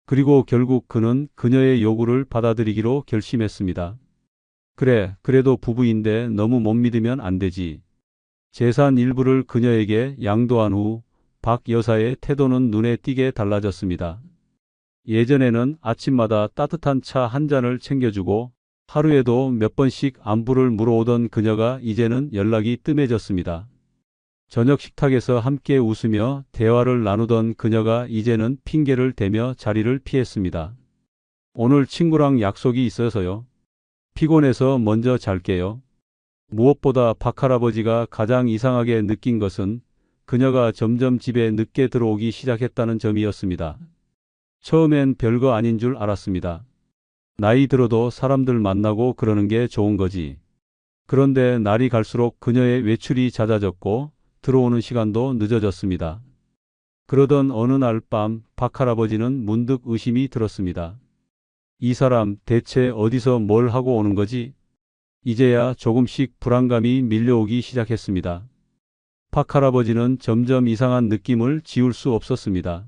그리고 결국 그는 그녀의 요구를 받아들이기로 결심했습니다. 그래, 그래도 부부인데 너무 못 믿으면 안 되지. 재산 일부를 그녀에게 양도한 후 박 여사의 태도는 눈에 띄게 달라졌습니다. 예전에는 아침마다 따뜻한 차 한 잔을 챙겨주고 하루에도 몇 번씩 안부를 물어오던 그녀가 이제는 연락이 뜸해졌습니다. 저녁 식탁에서 함께 웃으며 대화를 나누던 그녀가 이제는 핑계를 대며 자리를 피했습니다. 오늘 친구랑 약속이 있어서요. 피곤해서 먼저 잘게요. 무엇보다 박 할아버지가 가장 이상하게 느낀 것은 그녀가 점점 집에 늦게 들어오기 시작했다는 점이었습니다. 처음엔 별거 아닌 줄 알았습니다. 나이 들어도 사람들 만나고 그러는 게 좋은 거지. 그런데 날이 갈수록 그녀의 외출이 잦아졌고 들어오는 시간도 늦어졌습니다. 그러던 어느 날 밤 박 할아버지는 문득 의심이 들었습니다. 이 사람 대체 어디서 뭘 하고 오는 거지? 이제야 조금씩 불안감이 밀려오기 시작했습니다. 박 할아버지는 점점 이상한 느낌을 지울 수 없었습니다.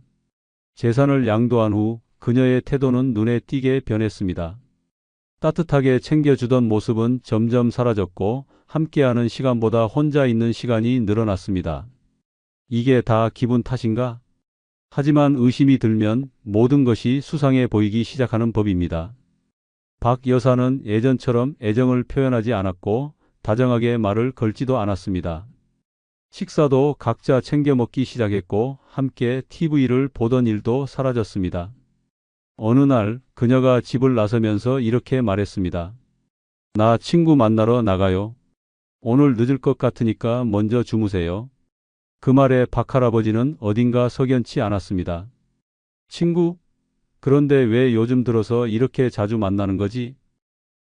재산을 양도한 후 그녀의 태도는 눈에 띄게 변했습니다. 따뜻하게 챙겨주던 모습은 점점 사라졌고 함께하는 시간보다 혼자 있는 시간이 늘어났습니다. 이게 다 기분 탓인가? 하지만 의심이 들면 모든 것이 수상해 보이기 시작하는 법입니다. 박 여사는 예전처럼 애정을 표현하지 않았고 다정하게 말을 걸지도 않았습니다. 식사도 각자 챙겨 먹기 시작했고 함께 TV를 보던 일도 사라졌습니다. 어느 날 그녀가 집을 나서면서 이렇게 말했습니다. 나 친구 만나러 나가요. 오늘 늦을 것 같으니까 먼저 주무세요. 그 말에 박 할아버지는 어딘가 석연치 않았습니다. 친구? 그런데 왜 요즘 들어서 이렇게 자주 만나는 거지?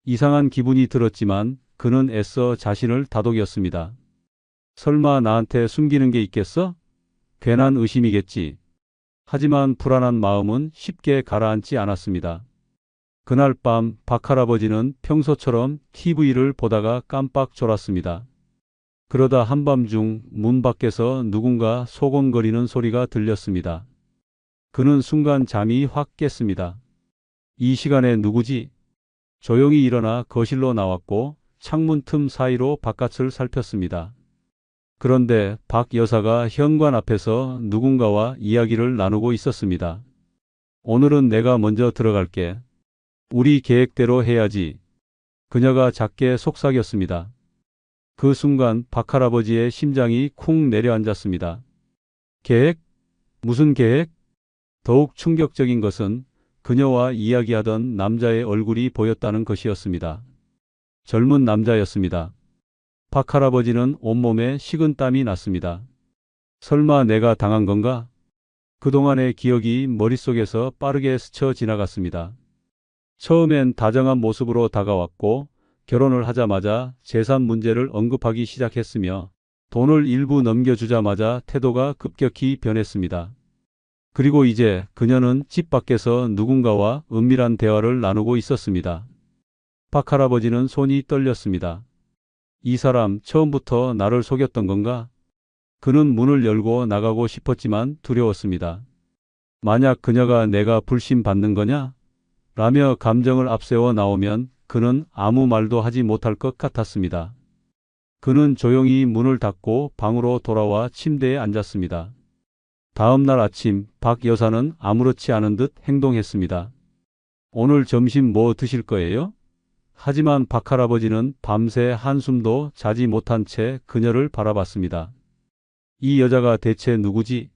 이상한 기분이 들었지만 그는 애써 자신을 다독였습니다. 설마 나한테 숨기는 게 있겠어? 괜한 의심이겠지. 하지만 불안한 마음은 쉽게 가라앉지 않았습니다. 그날 밤 박 할아버지는 평소처럼 TV를 보다가 깜빡 졸았습니다. 그러다 한밤중 문 밖에서 누군가 소곤거리는 소리가 들렸습니다. 그는 순간 잠이 확 깼습니다. 이 시간에 누구지? 조용히 일어나 거실로 나왔고 창문 틈 사이로 바깥을 살폈습니다. 그런데 박 여사가 현관 앞에서 누군가와 이야기를 나누고 있었습니다. 오늘은 내가 먼저 들어갈게. 우리 계획대로 해야지. 그녀가 작게 속삭였습니다. 그 순간 박 할아버지의 심장이 쿵 내려앉았습니다. 계획? 무슨 계획? 더욱 충격적인 것은 그녀와 이야기하던 남자의 얼굴이 보였다는 것이었습니다. 젊은 남자였습니다. 박 할아버지는 온몸에 식은땀이 났습니다. 설마 내가 당한 건가? 그동안의 기억이 머릿속에서 빠르게 스쳐 지나갔습니다. 처음엔 다정한 모습으로 다가왔고 결혼을 하자마자 재산 문제를 언급하기 시작했으며 돈을 일부 넘겨주자마자 태도가 급격히 변했습니다. 그리고 이제 그녀는 집 밖에서 누군가와 은밀한 대화를 나누고 있었습니다. 박 할아버지는 손이 떨렸습니다. 이 사람 처음부터 나를 속였던 건가? 그는 문을 열고 나가고 싶었지만 두려웠습니다. 만약 그녀가 내가 불신받는 거냐? 라며 감정을 앞세워 나오면 그는 아무 말도 하지 못할 것 같았습니다. 그는 조용히 문을 닫고 방으로 돌아와 침대에 앉았습니다. 다음 날 아침 박 여사는 아무렇지 않은 듯 행동했습니다. 오늘 점심 뭐 드실 거예요? 하지만 박 할아버지는 밤새 한숨도 자지 못한 채 그녀를 바라봤습니다. 이 여자가 대체 누구지?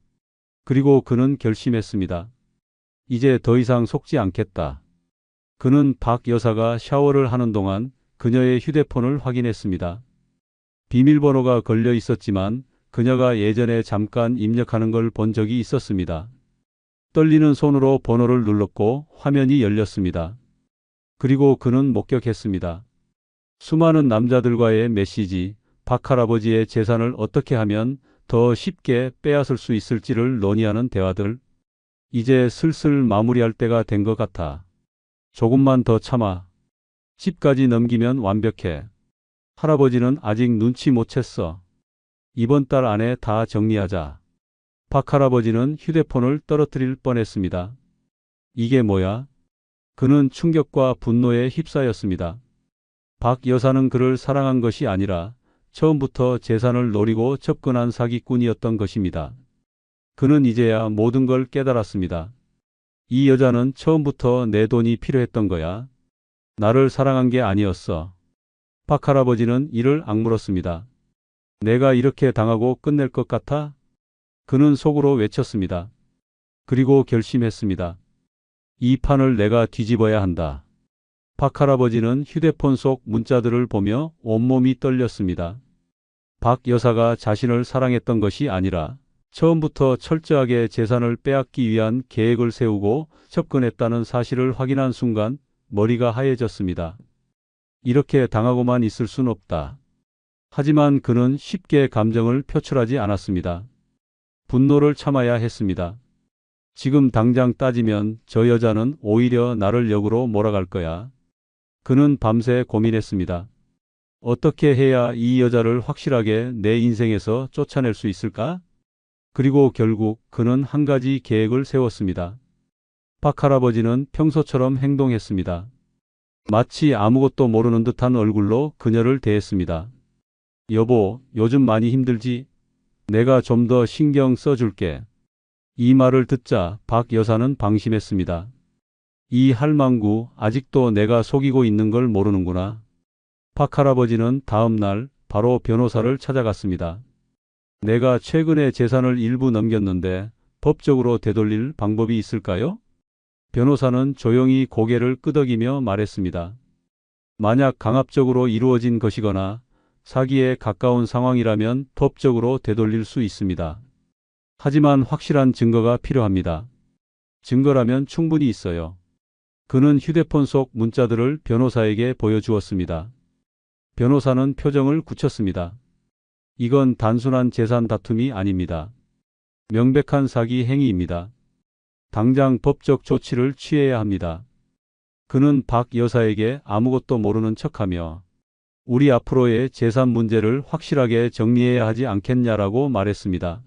그리고 그는 결심했습니다. 이제 더 이상 속지 않겠다. 그는 박 여사가 샤워를 하는 동안 그녀의 휴대폰을 확인했습니다. 비밀번호가 걸려 있었지만 그녀가 예전에 잠깐 입력하는 걸 본 적이 있었습니다. 떨리는 손으로 번호를 눌렀고 화면이 열렸습니다. 그리고 그는 목격했습니다. 수많은 남자들과의 메시지, 박 할아버지의 재산을 어떻게 하면 더 쉽게 빼앗을 수 있을지를 논의하는 대화들. 이제 슬슬 마무리할 때가 된 것 같아. 조금만 더 참아. 집까지 넘기면 완벽해. 할아버지는 아직 눈치 못 챘어. 이번 달 안에 다 정리하자. 박 할아버지는 휴대폰을 떨어뜨릴 뻔했습니다. 이게 뭐야? 그는 충격과 분노에 휩싸였습니다. 박 여사는 그를 사랑한 것이 아니라 처음부터 재산을 노리고 접근한 사기꾼이었던 것입니다. 그는 이제야 모든 걸 깨달았습니다. 이 여자는 처음부터 내 돈이 필요했던 거야. 나를 사랑한 게 아니었어. 박 할아버지는 이를 악물었습니다. 내가 이렇게 당하고 끝낼 것 같아? 그는 속으로 외쳤습니다. 그리고 결심했습니다. 이 판을 내가 뒤집어야 한다. 박 할아버지는 휴대폰 속 문자들을 보며 온몸이 떨렸습니다. 박 여사가 자신을 사랑했던 것이 아니라 처음부터 철저하게 재산을 빼앗기 위한 계획을 세우고 접근했다는 사실을 확인한 순간 머리가 하얘졌습니다. 이렇게 당하고만 있을 순 없다. 하지만 그는 쉽게 감정을 표출하지 않았습니다. 분노를 참아야 했습니다. 지금 당장 따지면 저 여자는 오히려 나를 역으로 몰아갈 거야. 그는 밤새 고민했습니다. 어떻게 해야 이 여자를 확실하게 내 인생에서 쫓아낼 수 있을까? 그리고 결국 그는 한 가지 계획을 세웠습니다. 박 할아버지는 평소처럼 행동했습니다. 마치 아무것도 모르는 듯한 얼굴로 그녀를 대했습니다. 여보, 요즘 많이 힘들지? 내가 좀 더 신경 써줄게. 이 말을 듣자 박 여사는 방심했습니다. 이 할망구 아직도 내가 속이고 있는 걸 모르는구나. 박 할아버지는 다음 날 바로 변호사를 찾아갔습니다. 내가 최근에 재산을 일부 넘겼는데 법적으로 되돌릴 방법이 있을까요? 변호사는 조용히 고개를 끄덕이며 말했습니다. 만약 강압적으로 이루어진 것이거나 사기에 가까운 상황이라면 법적으로 되돌릴 수 있습니다. 하지만 확실한 증거가 필요합니다. 증거라면 충분히 있어요. 그는 휴대폰 속 문자들을 변호사에게 보여주었습니다. 변호사는 표정을 굳혔습니다. 이건 단순한 재산 다툼이 아닙니다. 명백한 사기 행위입니다. 당장 법적 조치를 취해야 합니다. 그는 박 여사에게 아무것도 모르는 척하며 우리 앞으로의 재산 문제를 확실하게 정리해야 하지 않겠냐라고 말했습니다.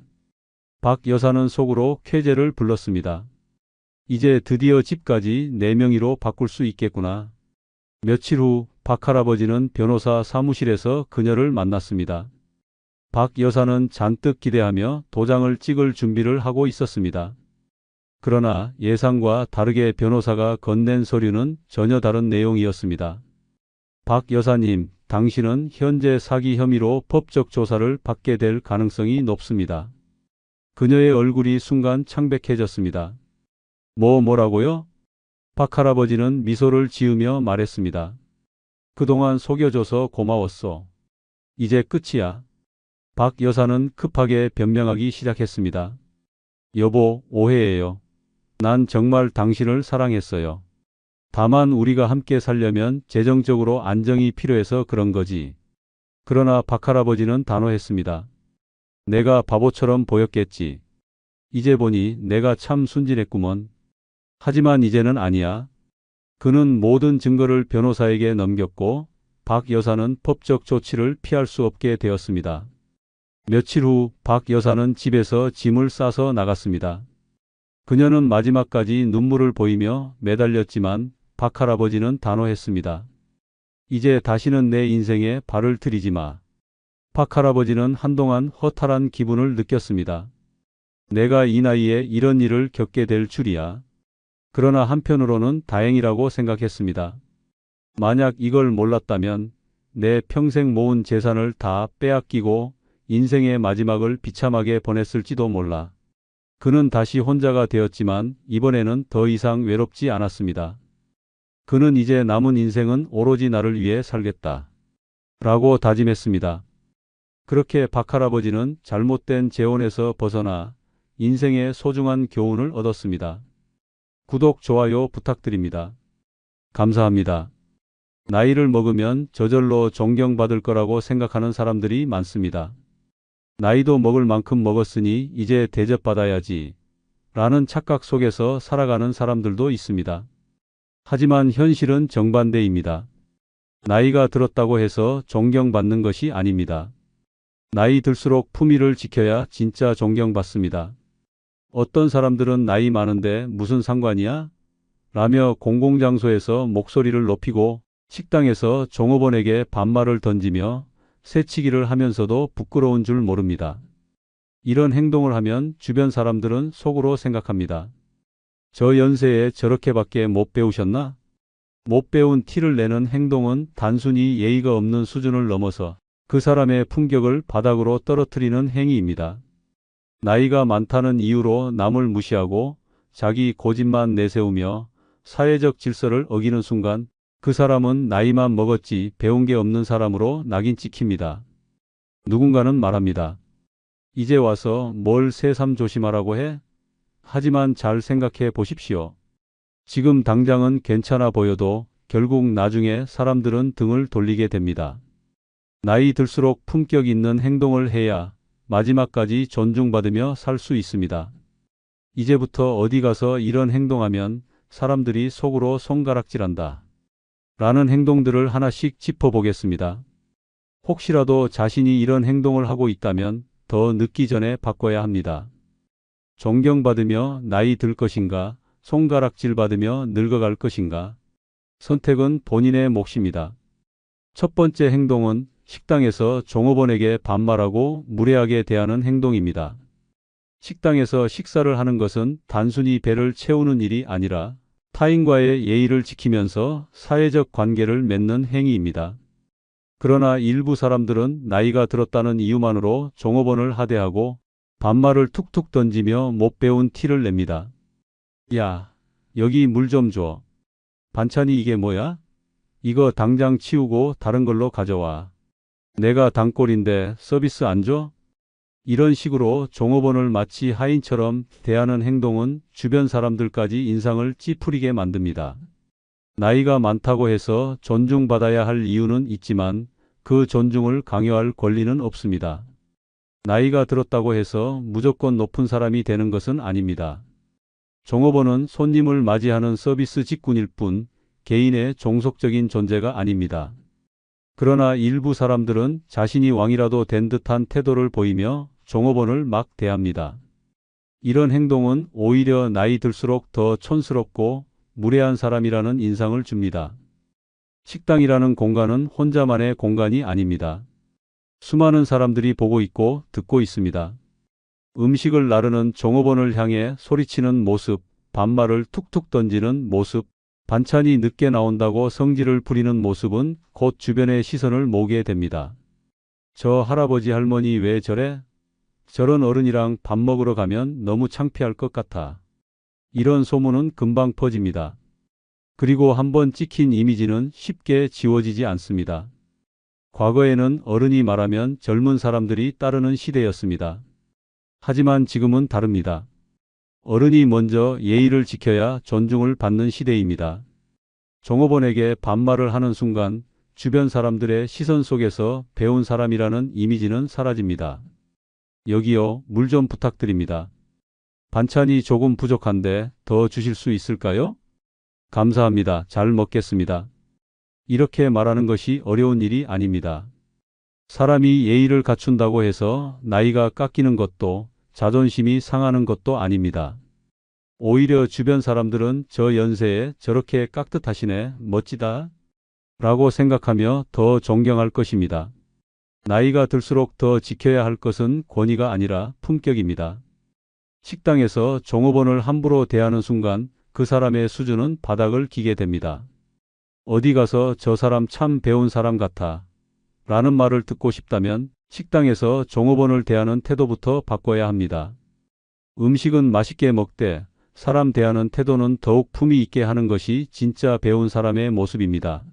박 여사는 속으로 쾌재를 불렀습니다. 이제 드디어 집까지 내 명의로 바꿀 수 있겠구나. 며칠 후 박 할아버지는 변호사 사무실에서 그녀를 만났습니다. 박 여사는 잔뜩 기대하며 도장을 찍을 준비를 하고 있었습니다. 그러나 예상과 다르게 변호사가 건넨 서류는 전혀 다른 내용이었습니다. 박 여사님, 당신은 현재 사기 혐의로 법적 조사를 받게 될 가능성이 높습니다. 그녀의 얼굴이 순간 창백해졌습니다. 뭐라고요? 박 할아버지는 미소를 지으며 말했습니다. 그동안 속여줘서 고마웠어. 이제 끝이야. 박 여사는 급하게 변명하기 시작했습니다. 여보, 오해예요. 난 정말 당신을 사랑했어요. 다만 우리가 함께 살려면 재정적으로 안정이 필요해서 그런 거지. 그러나 박 할아버지는 단호했습니다. 내가 바보처럼 보였겠지. 이제 보니 내가 참 순진했구먼. 하지만 이제는 아니야. 그는 모든 증거를 변호사에게 넘겼고 박 여사는 법적 조치를 피할 수 없게 되었습니다. 며칠 후 박 여사는 집에서 짐을 싸서 나갔습니다. 그녀는 마지막까지 눈물을 보이며 매달렸지만 박 할아버지는 단호했습니다. 이제 다시는 내 인생에 발을 들이지 마. 박 할아버지는 한동안 허탈한 기분을 느꼈습니다. 내가 이 나이에 이런 일을 겪게 될 줄이야. 그러나 한편으로는 다행이라고 생각했습니다. 만약 이걸 몰랐다면 내 평생 모은 재산을 다 빼앗기고 인생의 마지막을 비참하게 보냈을지도 몰라. 그는 다시 혼자가 되었지만 이번에는 더 이상 외롭지 않았습니다. 그는 이제 남은 인생은 오로지 나를 위해 살겠다. 라고 다짐했습니다. 그렇게 박 할아버지는 잘못된 재혼에서 벗어나 인생의 소중한 교훈을 얻었습니다. 구독, 좋아요 부탁드립니다. 감사합니다. 나이를 먹으면 저절로 존경받을 거라고 생각하는 사람들이 많습니다. 나이도 먹을 만큼 먹었으니 이제 대접받아야지 라는 착각 속에서 살아가는 사람들도 있습니다. 하지만 현실은 정반대입니다. 나이가 들었다고 해서 존경받는 것이 아닙니다. 나이 들수록 품위를 지켜야 진짜 존경받습니다. 어떤 사람들은 나이 많은데 무슨 상관이야? 라며 공공장소에서 목소리를 높이고 식당에서 종업원에게 반말을 던지며 새치기를 하면서도 부끄러운 줄 모릅니다. 이런 행동을 하면 주변 사람들은 속으로 생각합니다. 저 연세에 저렇게밖에 못 배우셨나? 못 배운 티를 내는 행동은 단순히 예의가 없는 수준을 넘어서 그 사람의 품격을 바닥으로 떨어뜨리는 행위입니다. 나이가 많다는 이유로 남을 무시하고 자기 고집만 내세우며 사회적 질서를 어기는 순간 그 사람은 나이만 먹었지 배운 게 없는 사람으로 낙인 찍힙니다. 누군가는 말합니다. 이제 와서 뭘 새삼 조심하라고 해? 하지만 잘 생각해 보십시오. 지금 당장은 괜찮아 보여도 결국 나중에 사람들은 등을 돌리게 됩니다. 나이 들수록 품격 있는 행동을 해야 마지막까지 존중받으며 살 수 있습니다. 이제부터 어디 가서 이런 행동하면 사람들이 속으로 손가락질한다. 라는 행동들을 하나씩 짚어보겠습니다. 혹시라도 자신이 이런 행동을 하고 있다면 더 늦기 전에 바꿔야 합니다. 존경받으며 나이 들 것인가? 손가락질 받으며 늙어갈 것인가? 선택은 본인의 몫입니다. 첫 번째 행동은 식당에서 종업원에게 반말하고 무례하게 대하는 행동입니다. 식당에서 식사를 하는 것은 단순히 배를 채우는 일이 아니라 타인과의 예의를 지키면서 사회적 관계를 맺는 행위입니다. 그러나 일부 사람들은 나이가 들었다는 이유만으로 종업원을 하대하고 반말을 툭툭 던지며 못 배운 티를 냅니다. 야, 여기 물 좀 줘. 반찬이 이게 뭐야? 이거 당장 치우고 다른 걸로 가져와. 내가 단골인데 서비스 안 줘? 이런 식으로 종업원을 마치 하인처럼 대하는 행동은 주변 사람들까지 인상을 찌푸리게 만듭니다. 나이가 많다고 해서 존중받아야 할 이유는 있지만 그 존중을 강요할 권리는 없습니다. 나이가 들었다고 해서 무조건 높은 사람이 되는 것은 아닙니다. 종업원은 손님을 맞이하는 서비스 직군일 뿐 개인의 종속적인 존재가 아닙니다. 그러나 일부 사람들은 자신이 왕이라도 된 듯한 태도를 보이며 종업원을 막 대합니다. 이런 행동은 오히려 나이 들수록 더 촌스럽고 무례한 사람이라는 인상을 줍니다. 식당이라는 공간은 혼자만의 공간이 아닙니다. 수많은 사람들이 보고 있고 듣고 있습니다. 음식을 나르는 종업원을 향해 소리치는 모습, 반말을 툭툭 던지는 모습, 반찬이 늦게 나온다고 성질을 부리는 모습은 곧 주변의 시선을 모으게 됩니다. 저 할아버지 할머니 왜 저래? 저런 어른이랑 밥 먹으러 가면 너무 창피할 것 같아. 이런 소문은 금방 퍼집니다. 그리고 한번 찍힌 이미지는 쉽게 지워지지 않습니다. 과거에는 어른이 말하면 젊은 사람들이 따르는 시대였습니다. 하지만 지금은 다릅니다. 어른이 먼저 예의를 지켜야 존중을 받는 시대입니다. 종업원에게 반말을 하는 순간 주변 사람들의 시선 속에서 배운 사람이라는 이미지는 사라집니다. 여기요, 물 좀 부탁드립니다. 반찬이 조금 부족한데 더 주실 수 있을까요? 감사합니다. 잘 먹겠습니다. 이렇게 말하는 것이 어려운 일이 아닙니다. 사람이 예의를 갖춘다고 해서 나이가 깎이는 것도 자존심이 상하는 것도 아닙니다. 오히려 주변 사람들은 저 연세에 저렇게 깍듯하시네, 멋지다 라고 생각하며 더 존경할 것입니다. 나이가 들수록 더 지켜야 할 것은 권위가 아니라 품격입니다. 식당에서 종업원을 함부로 대하는 순간 그 사람의 수준은 바닥을 기게 됩니다. 어디 가서 저 사람 참 배운 사람 같아 라는 말을 듣고 싶다면 식당에서 종업원을 대하는 태도부터 바꿔야 합니다. 음식은 맛있게 먹되 사람 대하는 태도는 더욱 품위 있게 하는 것이 진짜 배운 사람의 모습입니다.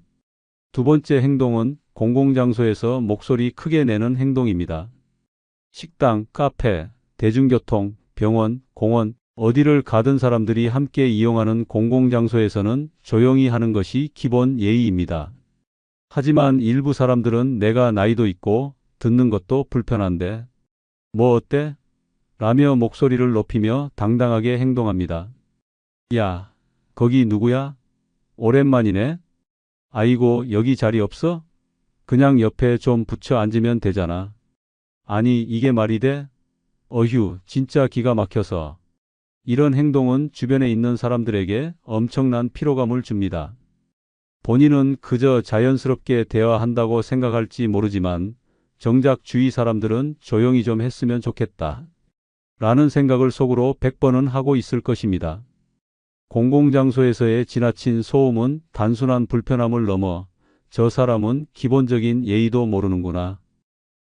두 번째 행동은 공공장소에서 목소리 크게 내는 행동입니다. 식당, 카페, 대중교통, 병원, 공원, 어디를 가든 사람들이 함께 이용하는 공공장소에서는 조용히 하는 것이 기본 예의입니다. 하지만 일부 사람들은 내가 나이도 있고 듣는 것도 불편한데 뭐 어때? 라며 목소리를 높이며 당당하게 행동합니다. 야, 거기 누구야? 오랜만이네? 아이고, 여기 자리 없어? 그냥 옆에 좀 붙여 앉으면 되잖아. 아니, 이게 말이 돼? 어휴, 진짜 기가 막혀서. 이런 행동은 주변에 있는 사람들에게 엄청난 피로감을 줍니다. 본인은 그저 자연스럽게 대화한다고 생각할지 모르지만 정작 주위 사람들은 조용히 좀 했으면 좋겠다 라는 생각을 속으로 100번은 하고 있을 것입니다. 공공장소에서의 지나친 소음은 단순한 불편함을 넘어 저 사람은 기본적인 예의도 모르는구나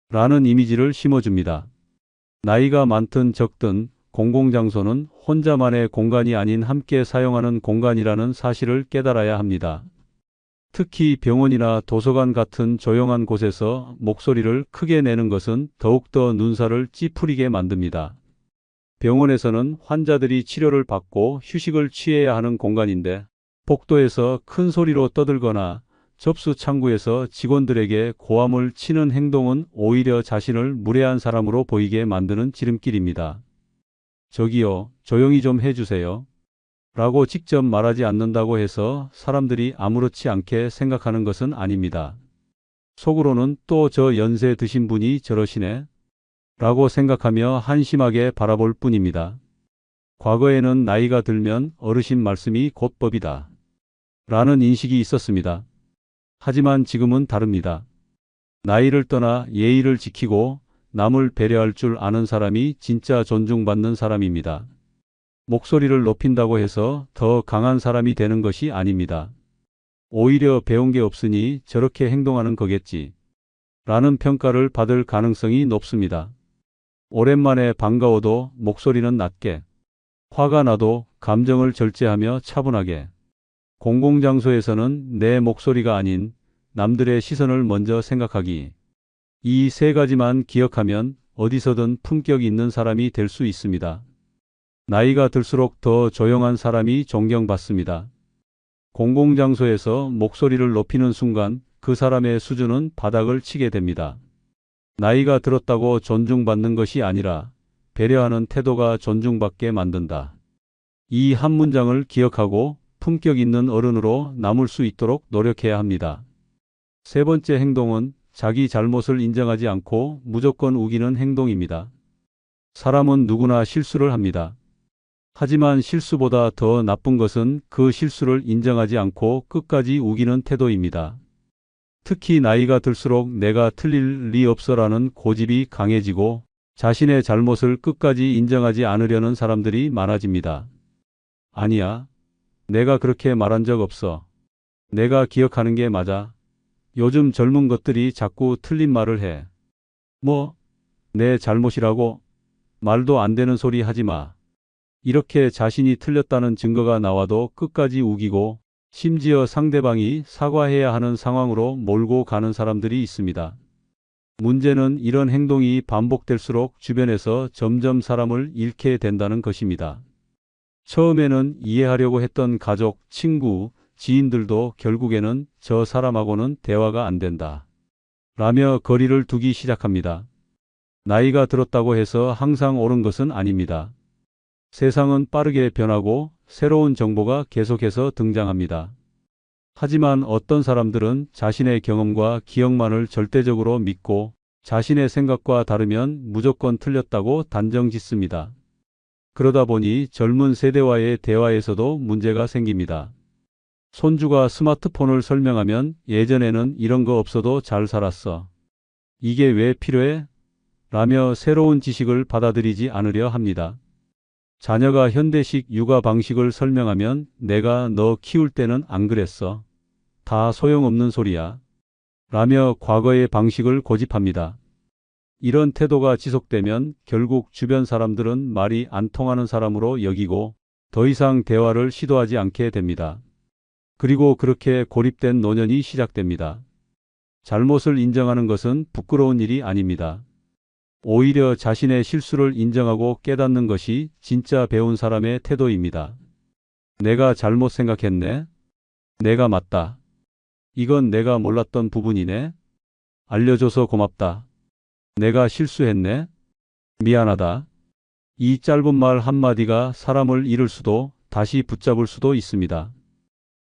라는 이미지를 심어줍니다. 나이가 많든 적든 공공장소는 혼자만의 공간이 아닌 함께 사용하는 공간이라는 사실을 깨달아야 합니다. 특히 병원이나 도서관 같은 조용한 곳에서 목소리를 크게 내는 것은 더욱더 눈살을 찌푸리게 만듭니다. 병원에서는 환자들이 치료를 받고 휴식을 취해야 하는 공간인데 복도에서 큰 소리로 떠들거나 접수 창구에서 직원들에게 고함을 치는 행동은 오히려 자신을 무례한 사람으로 보이게 만드는 지름길입니다. 저기요, 조용히 좀 해주세요. 라고 직접 말하지 않는다고 해서 사람들이 아무렇지 않게 생각하는 것은 아닙니다. 속으로는 또 저 연세 드신 분이 저러시네? 라고 생각하며 한심하게 바라볼 뿐입니다. 과거에는 나이가 들면 어르신 말씀이 곧 법이다. 라는 인식이 있었습니다. 하지만 지금은 다릅니다. 나이를 떠나 예의를 지키고 남을 배려할 줄 아는 사람이 진짜 존중받는 사람입니다. 목소리를 높인다고 해서 더 강한 사람이 되는 것이 아닙니다. 오히려 배운 게 없으니 저렇게 행동하는 거겠지. 라는 평가를 받을 가능성이 높습니다. 오랜만에 반가워도 목소리는 낮게. 화가 나도 감정을 절제하며 차분하게. 공공장소에서는 내 목소리가 아닌 남들의 시선을 먼저 생각하기. 이 세 가지만 기억하면 어디서든 품격 있는 사람이 될 수 있습니다. 나이가 들수록 더 조용한 사람이 존경받습니다. 공공장소에서 목소리를 높이는 순간 그 사람의 수준은 바닥을 치게 됩니다. 나이가 들었다고 존중받는 것이 아니라 배려하는 태도가 존중받게 만든다. 이 한 문장을 기억하고 품격 있는 어른으로 남을 수 있도록 노력해야 합니다. 세 번째 행동은 자기 잘못을 인정하지 않고 무조건 우기는 행동입니다. 사람은 누구나 실수를 합니다. 하지만 실수보다 더 나쁜 것은 그 실수를 인정하지 않고 끝까지 우기는 태도입니다. 특히 나이가 들수록 내가 틀릴 리 없어라는 고집이 강해지고 자신의 잘못을 끝까지 인정하지 않으려는 사람들이 많아집니다. 아니야. 내가 그렇게 말한 적 없어. 내가 기억하는 게 맞아. 요즘 젊은 것들이 자꾸 틀린 말을 해. 뭐? 내 잘못이라고? 말도 안 되는 소리 하지 마. 이렇게 자신이 틀렸다는 증거가 나와도 끝까지 우기고 심지어 상대방이 사과해야 하는 상황으로 몰고 가는 사람들이 있습니다. 문제는 이런 행동이 반복될수록 주변에서 점점 사람을 잃게 된다는 것입니다. 처음에는 이해하려고 했던 가족, 친구, 지인들도 결국에는 저 사람하고는 대화가 안 된다. 라며 거리를 두기 시작합니다. 나이가 들었다고 해서 항상 옳은 것은 아닙니다. 세상은 빠르게 변하고 새로운 정보가 계속해서 등장합니다. 하지만 어떤 사람들은 자신의 경험과 기억만을 절대적으로 믿고 자신의 생각과 다르면 무조건 틀렸다고 단정 짓습니다. 그러다 보니 젊은 세대와의 대화에서도 문제가 생깁니다. 손주가 스마트폰을 설명하면 예전에는 이런 거 없어도 잘 살았어. 이게 왜 필요해? 라며 새로운 지식을 받아들이지 않으려 합니다. 자녀가 현대식 육아 방식을 설명하면 내가 너 키울 때는 안 그랬어. 다 소용없는 소리야. 라며 과거의 방식을 고집합니다. 이런 태도가 지속되면 결국 주변 사람들은 말이 안 통하는 사람으로 여기고 더 이상 대화를 시도하지 않게 됩니다. 그리고 그렇게 고립된 노년이 시작됩니다. 잘못을 인정하는 것은 부끄러운 일이 아닙니다. 오히려 자신의 실수를 인정하고 깨닫는 것이 진짜 배운 사람의 태도입니다. 내가 잘못 생각했네. 내가 맞다. 이건 내가 몰랐던 부분이네. 알려줘서 고맙다. 내가 실수했네. 미안하다. 이 짧은 말 한마디가 사람을 잃을 수도 다시 붙잡을 수도 있습니다.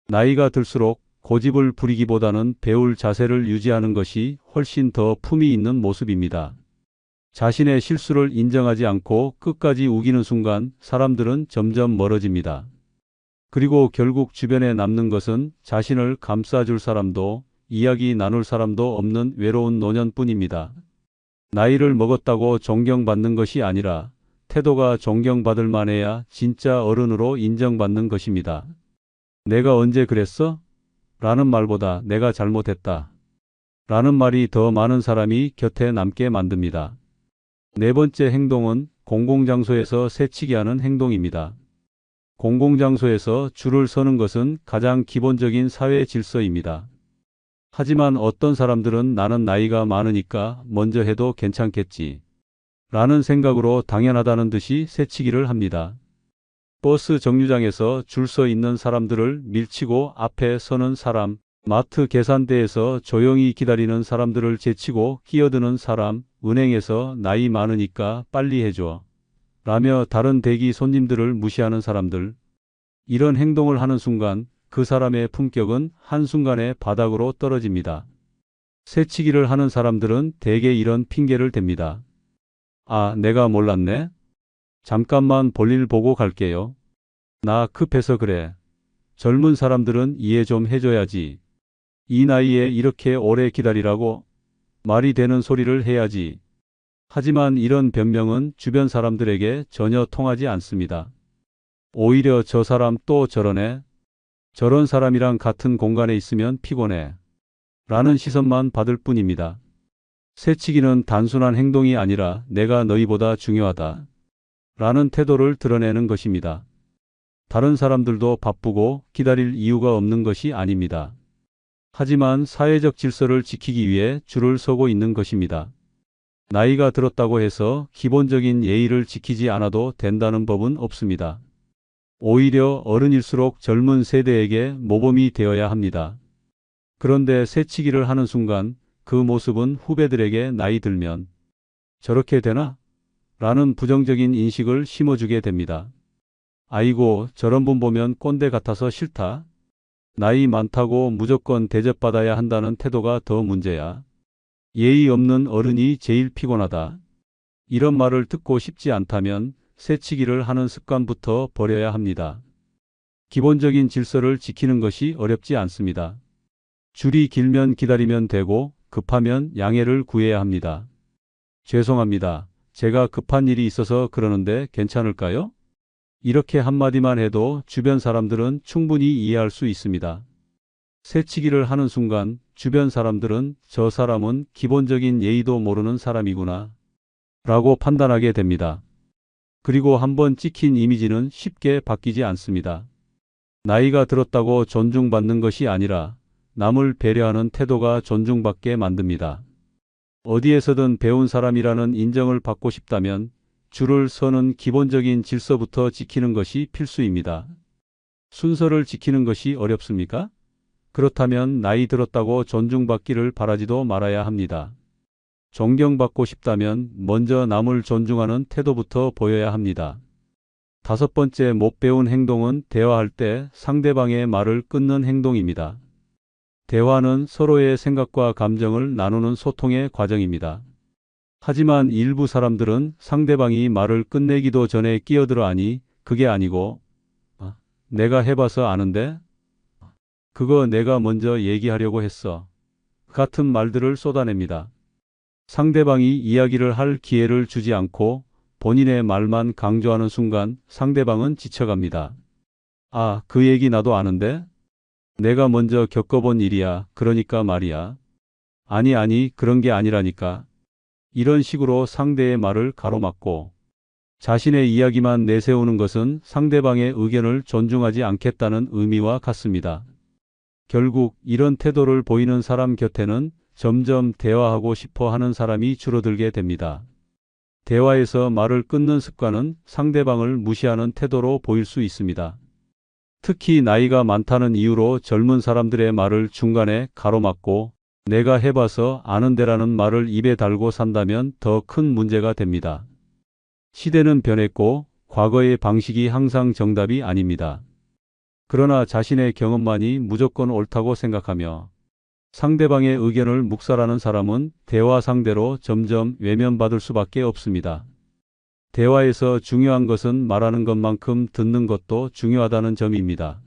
나이가 들수록 고집을 부리기보다는 배울 자세를 유지하는 것이 훨씬 더 품위 있는 모습입니다. 자신의 실수를 인정하지 않고 끝까지 우기는 순간 사람들은 점점 멀어집니다. 그리고 결국 주변에 남는 것은 자신을 감싸줄 사람도 이야기 나눌 사람도 없는 외로운 노년뿐입니다. 나이를 먹었다고 존경받는 것이 아니라 태도가 존경받을 만해야 진짜 어른으로 인정받는 것입니다. 내가 언제 그랬어? 라는 말보다 내가 잘못했다. 라는 말이 더 많은 사람이 곁에 남게 만듭니다. 네 번째 행동은 공공장소에서 새치기 하는 행동입니다. 공공장소에서 줄을 서는 것은 가장 기본적인 사회 질서입니다. 하지만 어떤 사람들은 나는 나이가 많으니까 먼저 해도 괜찮겠지. 라는 생각으로 당연하다는 듯이 새치기를 합니다. 버스 정류장에서 줄 서 있는 사람들을 밀치고 앞에 서는 사람, 마트 계산대에서 조용히 기다리는 사람들을 제치고 끼어드는 사람, 은행에서 나이 많으니까 빨리 해줘. 라며 다른 대기 손님들을 무시하는 사람들. 이런 행동을 하는 순간 그 사람의 품격은 한순간에 바닥으로 떨어집니다. 새치기를 하는 사람들은 대개 이런 핑계를 댑니다. 아, 내가 몰랐네. 잠깐만 볼일 보고 갈게요. 나 급해서 그래. 젊은 사람들은 이해 좀 해줘야지. 이 나이에 이렇게 오래 기다리라고 말이 되는 소리를 해야지. 하지만 이런 변명은 주변 사람들에게 전혀 통하지 않습니다. 오히려 저 사람 또 저러네. 저런 사람이랑 같은 공간에 있으면 피곤해. 라는 시선만 받을 뿐입니다. 새치기는 단순한 행동이 아니라 내가 너희보다 중요하다. 라는 태도를 드러내는 것입니다. 다른 사람들도 바쁘고 기다릴 이유가 없는 것이 아닙니다. 하지만 사회적 질서를 지키기 위해 줄을 서고 있는 것입니다. 나이가 들었다고 해서 기본적인 예의를 지키지 않아도 된다는 법은 없습니다. 오히려 어른일수록 젊은 세대에게 모범이 되어야 합니다. 그런데 새치기를 하는 순간 그 모습은 후배들에게 나이 들면 저렇게 되나? 라는 부정적인 인식을 심어주게 됩니다. 아이고, 저런 분 보면 꼰대 같아서 싫다. 나이 많다고 무조건 대접받아야 한다는 태도가 더 문제야. 예의 없는 어른이 제일 피곤하다. 이런 말을 듣고 싶지 않다면 새치기를 하는 습관부터 버려야 합니다. 기본적인 질서를 지키는 것이 어렵지 않습니다. 줄이 길면 기다리면 되고 급하면 양해를 구해야 합니다. 죄송합니다. 제가 급한 일이 있어서 그러는데 괜찮을까요? 이렇게 한마디만 해도 주변 사람들은 충분히 이해할 수 있습니다. 새치기를 하는 순간 주변 사람들은 저 사람은 기본적인 예의도 모르는 사람이구나 라고 판단하게 됩니다. 그리고 한번 찍힌 이미지는 쉽게 바뀌지 않습니다. 나이가 들었다고 존중받는 것이 아니라 남을 배려하는 태도가 존중받게 만듭니다. 어디에서든 배운 사람이라는 인정을 받고 싶다면 줄을 서는 기본적인 질서부터 지키는 것이 필수입니다. 순서를 지키는 것이 어렵습니까? 그렇다면 나이 들었다고 존중받기를 바라지도 말아야 합니다. 존경받고 싶다면 먼저 남을 존중하는 태도부터 보여야 합니다. 다섯 번째, 못 배운 행동은 대화할 때 상대방의 말을 끊는 행동입니다. 대화는 서로의 생각과 감정을 나누는 소통의 과정입니다. 하지만 일부 사람들은 상대방이 말을 끝내기도 전에 끼어들어 하니 그게 아니고 내가 해봐서 아는데 그거 내가 먼저 얘기하려고 했어. 같은 말들을 쏟아냅니다. 상대방이 이야기를 할 기회를 주지 않고 본인의 말만 강조하는 순간 상대방은 지쳐갑니다. 아, 그 얘기 나도 아는데? 내가 먼저 겪어본 일이야. 그러니까 말이야. 아니, 그런 게 아니라니까. 이런 식으로 상대의 말을 가로막고 자신의 이야기만 내세우는 것은 상대방의 의견을 존중하지 않겠다는 의미와 같습니다. 결국 이런 태도를 보이는 사람 곁에는 점점 대화하고 싶어 하는 사람이 줄어들게 됩니다. 대화에서 말을 끊는 습관은 상대방을 무시하는 태도로 보일 수 있습니다. 특히 나이가 많다는 이유로 젊은 사람들의 말을 중간에 가로막고 내가 해봐서 아는데라는 말을 입에 달고 산다면 더 큰 문제가 됩니다. 시대는 변했고 과거의 방식이 항상 정답이 아닙니다. 그러나 자신의 경험만이 무조건 옳다고 생각하며 상대방의 의견을 묵살하는 사람은 대화 상대로 점점 외면받을 수밖에 없습니다. 대화에서 중요한 것은 말하는 것만큼 듣는 것도 중요하다는 점입니다.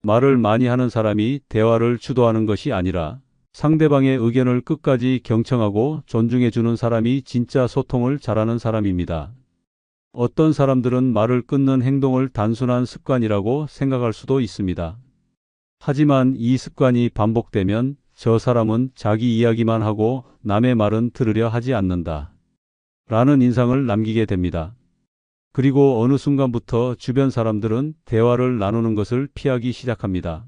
말을 많이 하는 사람이 대화를 주도하는 것이 아니라 상대방의 의견을 끝까지 경청하고 존중해주는 사람이 진짜 소통을 잘하는 사람입니다. 어떤 사람들은 말을 끊는 행동을 단순한 습관이라고 생각할 수도 있습니다. 하지만 이 습관이 반복되면 저 사람은 자기 이야기만 하고 남의 말은 들으려 하지 않는다 라는 인상을 남기게 됩니다. 그리고 어느 순간부터 주변 사람들은 대화를 나누는 것을 피하기 시작합니다.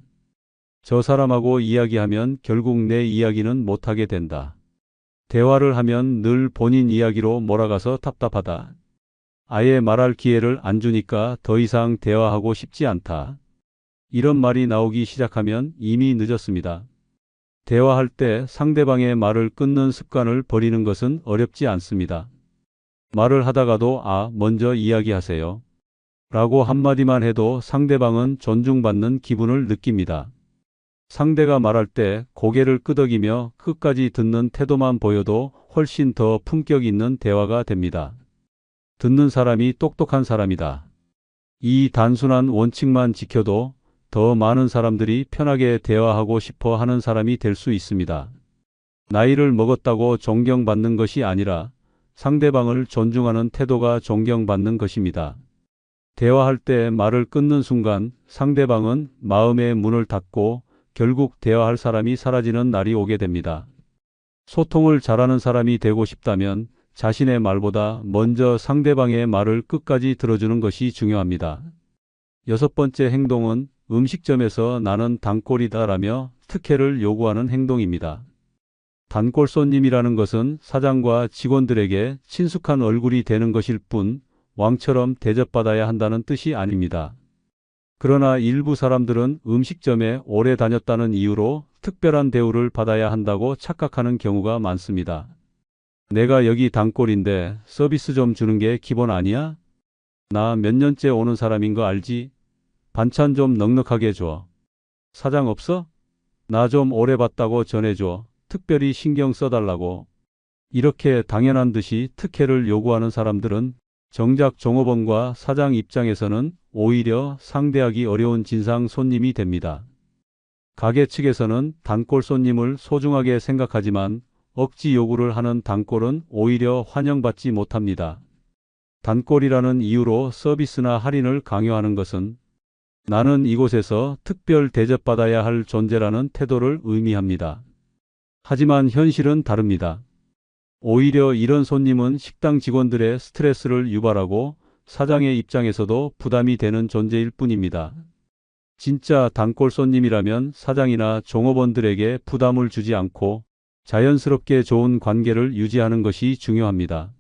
저 사람하고 이야기하면 결국 내 이야기는 못하게 된다. 대화를 하면 늘 본인 이야기로 몰아가서 답답하다. 아예 말할 기회를 안 주니까 더 이상 대화하고 싶지 않다. 이런 말이 나오기 시작하면 이미 늦었습니다. 대화할 때 상대방의 말을 끊는 습관을 버리는 것은 어렵지 않습니다. 말을 하다가도 먼저 이야기하세요 라고 한마디만 해도 상대방은 존중받는 기분을 느낍니다. 상대가 말할 때 고개를 끄덕이며 끝까지 듣는 태도만 보여도 훨씬 더 품격 있는 대화가 됩니다. 듣는 사람이 똑똑한 사람이다. 이 단순한 원칙만 지켜도 더 많은 사람들이 편하게 대화하고 싶어 하는 사람이 될 수 있습니다. 나이를 먹었다고 존경받는 것이 아니라 상대방을 존중하는 태도가 존경받는 것입니다. 대화할 때 말을 끊는 순간 상대방은 마음의 문을 닫고 결국 대화할 사람이 사라지는 날이 오게 됩니다. 소통을 잘하는 사람이 되고 싶다면 자신의 말보다 먼저 상대방의 말을 끝까지 들어주는 것이 중요합니다. 여섯 번째 행동은 음식점에서 나는 단골이다라며 특혜를 요구하는 행동입니다. 단골 손님이라는 것은 사장과 직원들에게 친숙한 얼굴이 되는 것일 뿐 왕처럼 대접받아야 한다는 뜻이 아닙니다. 그러나 일부 사람들은 음식점에 오래 다녔다는 이유로 특별한 대우를 받아야 한다고 착각하는 경우가 많습니다. 내가 여기 단골인데 서비스 좀 주는 게 기본 아니야? 나 몇 년째 오는 사람인 거 알지? 반찬 좀 넉넉하게 줘. 사장 없어? 나 좀 오래 봤다고 전해줘. 특별히 신경 써달라고. 이렇게 당연한 듯이 특혜를 요구하는 사람들은 정작 종업원과 사장 입장에서는 오히려 상대하기 어려운 진상 손님이 됩니다. 가게 측에서는 단골 손님을 소중하게 생각하지만 억지 요구를 하는 단골은 오히려 환영받지 못합니다. 단골이라는 이유로 서비스나 할인을 강요하는 것은 나는 이곳에서 특별 대접받아야 할 존재라는 태도를 의미합니다. 하지만 현실은 다릅니다. 오히려 이런 손님은 식당 직원들의 스트레스를 유발하고 사장의 입장에서도 부담이 되는 존재일 뿐입니다. 진짜 단골 손님이라면 사장이나 종업원들에게 부담을 주지 않고 자연스럽게 좋은 관계를 유지하는 것이 중요합니다.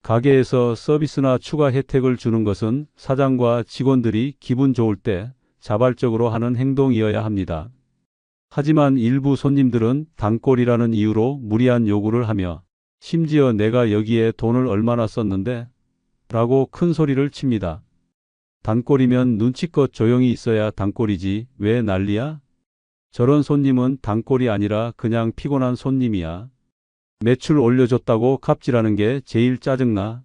가게에서 서비스나 추가 혜택을 주는 것은 사장과 직원들이 기분 좋을 때 자발적으로 하는 행동이어야 합니다. 하지만 일부 손님들은 단골이라는 이유로 무리한 요구를 하며 심지어 내가 여기에 돈을 얼마나 썼는데? 라고 큰 소리를 칩니다. 단골이면 눈치껏 조용히 있어야 단골이지 왜 난리야? 저런 손님은 단골이 아니라 그냥 피곤한 손님이야. 매출 올려줬다고 갑질하는 게 제일 짜증나.